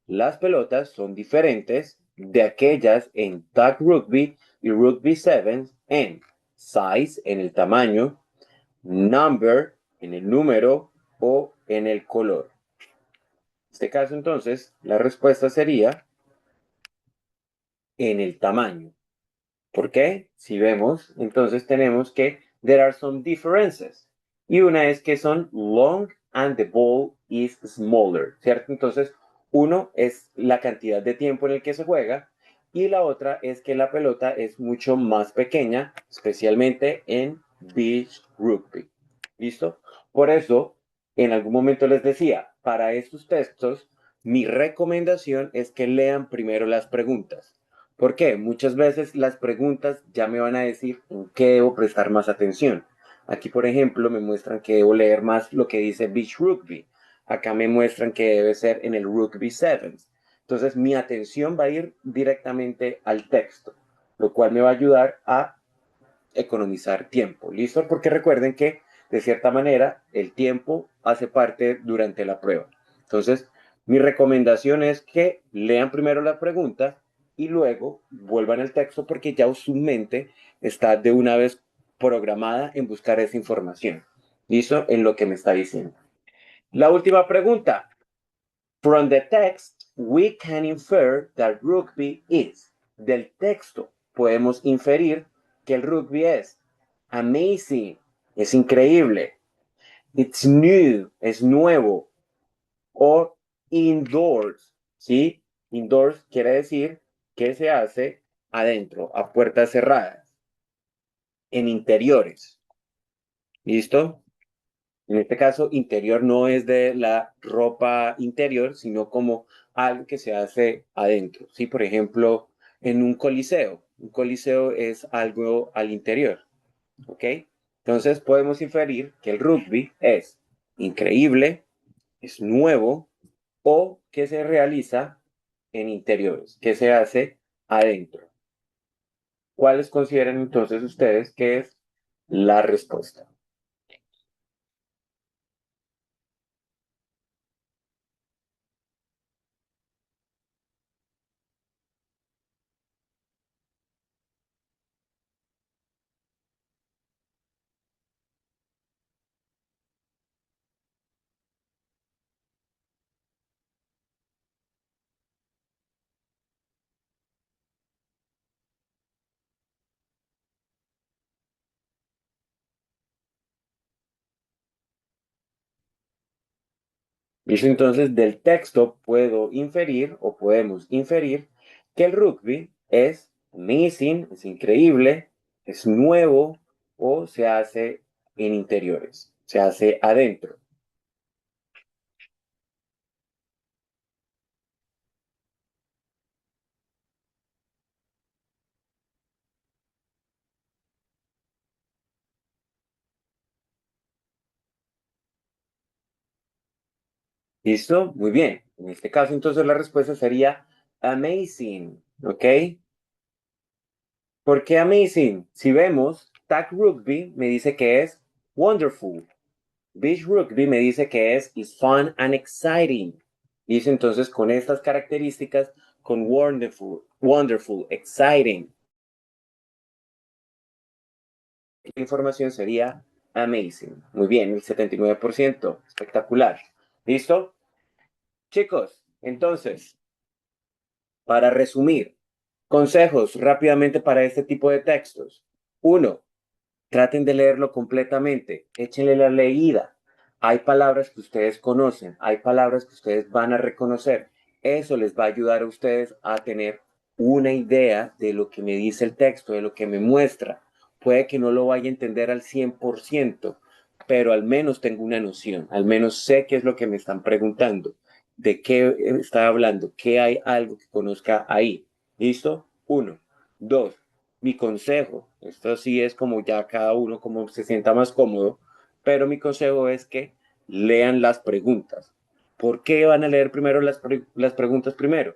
las pelotas son diferentes de aquellas en tag rugby y rugby sevens en size, en el tamaño, number, en el número o en el color. En este caso, entonces, la respuesta sería en el tamaño. ¿Por qué? Si vemos, entonces tenemos que there are some differences. Y una es que son long and the ball is smaller, ¿cierto? Entonces, uno es la cantidad de tiempo en el que se juega y la otra es que la pelota es mucho más pequeña, especialmente en beach rugby. ¿Listo? Por eso, en algún momento les decía, para estos textos, mi recomendación es que lean primero las preguntas. ¿Por qué? Muchas veces las preguntas ya me van a decir en qué debo prestar más atención. Aquí, por ejemplo, me muestran que debo leer más lo que dice Beach Rugby. Acá me muestran que debe ser en el Rugby Sevens. Entonces, mi atención va a ir directamente al texto, lo cual me va a ayudar a economizar tiempo. ¿Listo? Porque recuerden que, de cierta manera, el tiempo hace parte durante la prueba. Entonces, mi recomendación es que lean primero la pregunta y luego vuelvan al texto porque ya su mente está de una vez programada en buscar esa información. ¿Listo? En lo que me está diciendo. La última pregunta. From the text, we can infer that rugby is. Del texto podemos inferir que el rugby es amazing, es increíble. It's new, es nuevo. O indoors, ¿sí? Indoors quiere decir que se hace adentro, a puertas cerradas, en interiores. ¿Listo? En este caso, interior no es de la ropa interior, sino como algo que se hace adentro. ¿Sí? Por ejemplo, en un coliseo. Un coliseo es algo al interior. ¿Ok? Entonces podemos inferir que el rugby es increíble, es nuevo o que se realiza en interiores, que se hace adentro. ¿Cuáles consideran entonces ustedes que es la respuesta? Y entonces del texto puedo inferir o podemos inferir que el rugby es amazing, es increíble, es nuevo o se hace en interiores, se hace adentro. ¿Listo? Muy bien. En este caso entonces la respuesta sería amazing, ¿ok? ¿Por qué amazing? Si vemos, tag rugby me dice que es wonderful. Beach rugby me dice que es is fun and exciting. Dice entonces con estas características, con wonderful, exciting. La información sería amazing. Muy bien, el 79%. Espectacular. ¿Listo? Chicos, entonces, para resumir, consejos rápidamente para este tipo de textos. 1. Traten de leerlo completamente, échenle la leída. Hay palabras que ustedes conocen, hay palabras que ustedes van a reconocer. Eso les va a ayudar a ustedes a tener una idea de lo que me dice el texto, de lo que me muestra. Puede que no lo vaya a entender al 100%, pero al menos tengo una noción, al menos sé qué es lo que me están preguntando, de qué está hablando, qué hay algo que conozca ahí. ¿Listo? 1. 2. Mi consejo, esto sí es como ya cada uno como se sienta más cómodo, pero mi consejo es que lean las preguntas. ¿Por qué van a leer primero las preguntas primero?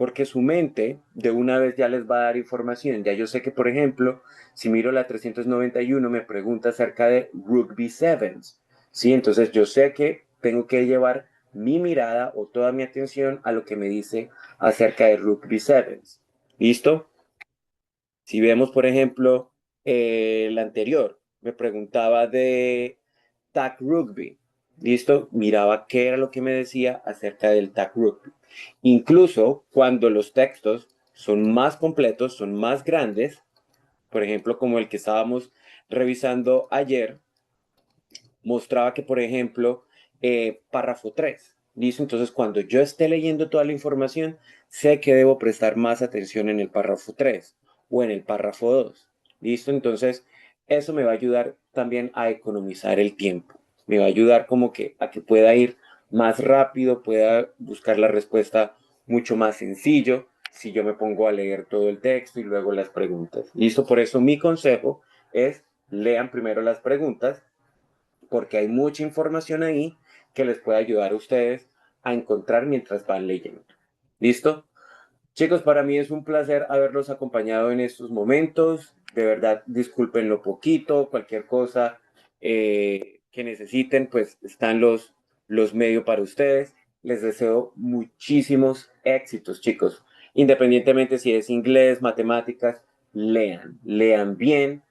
porque su mente de una vez ya les va a dar información. Ya yo sé que, por ejemplo, si miro la 391 me pregunta acerca de Rugby Sevens, ¿sí? Entonces yo sé que tengo que llevar mi mirada o toda mi atención a lo que me dice acerca de Rugby Sevens. ¿Listo? Si vemos, por ejemplo, el anterior, me preguntaba de tag rugby. ¿Listo? Miraba qué era lo que me decía acerca del tag rugby. Incluso cuando los textos son más completos, son más grandes, por ejemplo, como el que estábamos revisando ayer, mostraba que, por ejemplo, párrafo 3. ¿Listo? Entonces, cuando yo esté leyendo toda la información, sé que debo prestar más atención en el párrafo 3 o en el párrafo 2. ¿Listo? Entonces, eso me va a ayudar también a economizar el tiempo. Me va a ayudar como que a que pueda ir más rápido, pueda buscar la respuesta mucho más sencillo si yo me pongo a leer todo el texto y luego las preguntas. ¿Listo? Por eso mi consejo es lean primero las preguntas porque hay mucha información ahí que les puede ayudar a ustedes a encontrar mientras van leyendo. ¿Listo? Chicos, para mí es un placer haberlos acompañado en estos momentos. De verdad, disculpen lo poquito, cualquier cosa que necesiten, pues están los medios para ustedes. Les deseo muchísimos éxitos, chicos. Independientemente si es inglés, matemáticas, lean bien.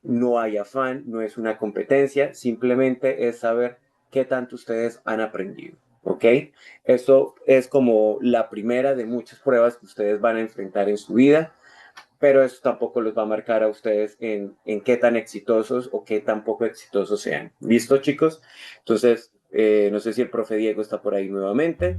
No hay afán, no es una competencia, simplemente es saber qué tanto ustedes han aprendido, ¿ok? Eso es como la primera de muchas pruebas que ustedes van a enfrentar en su vida, pero eso tampoco los va a marcar a ustedes en qué tan exitosos o qué tan poco exitosos sean. ¿Listo, chicos? Entonces, no sé si el profe Diego está por ahí nuevamente.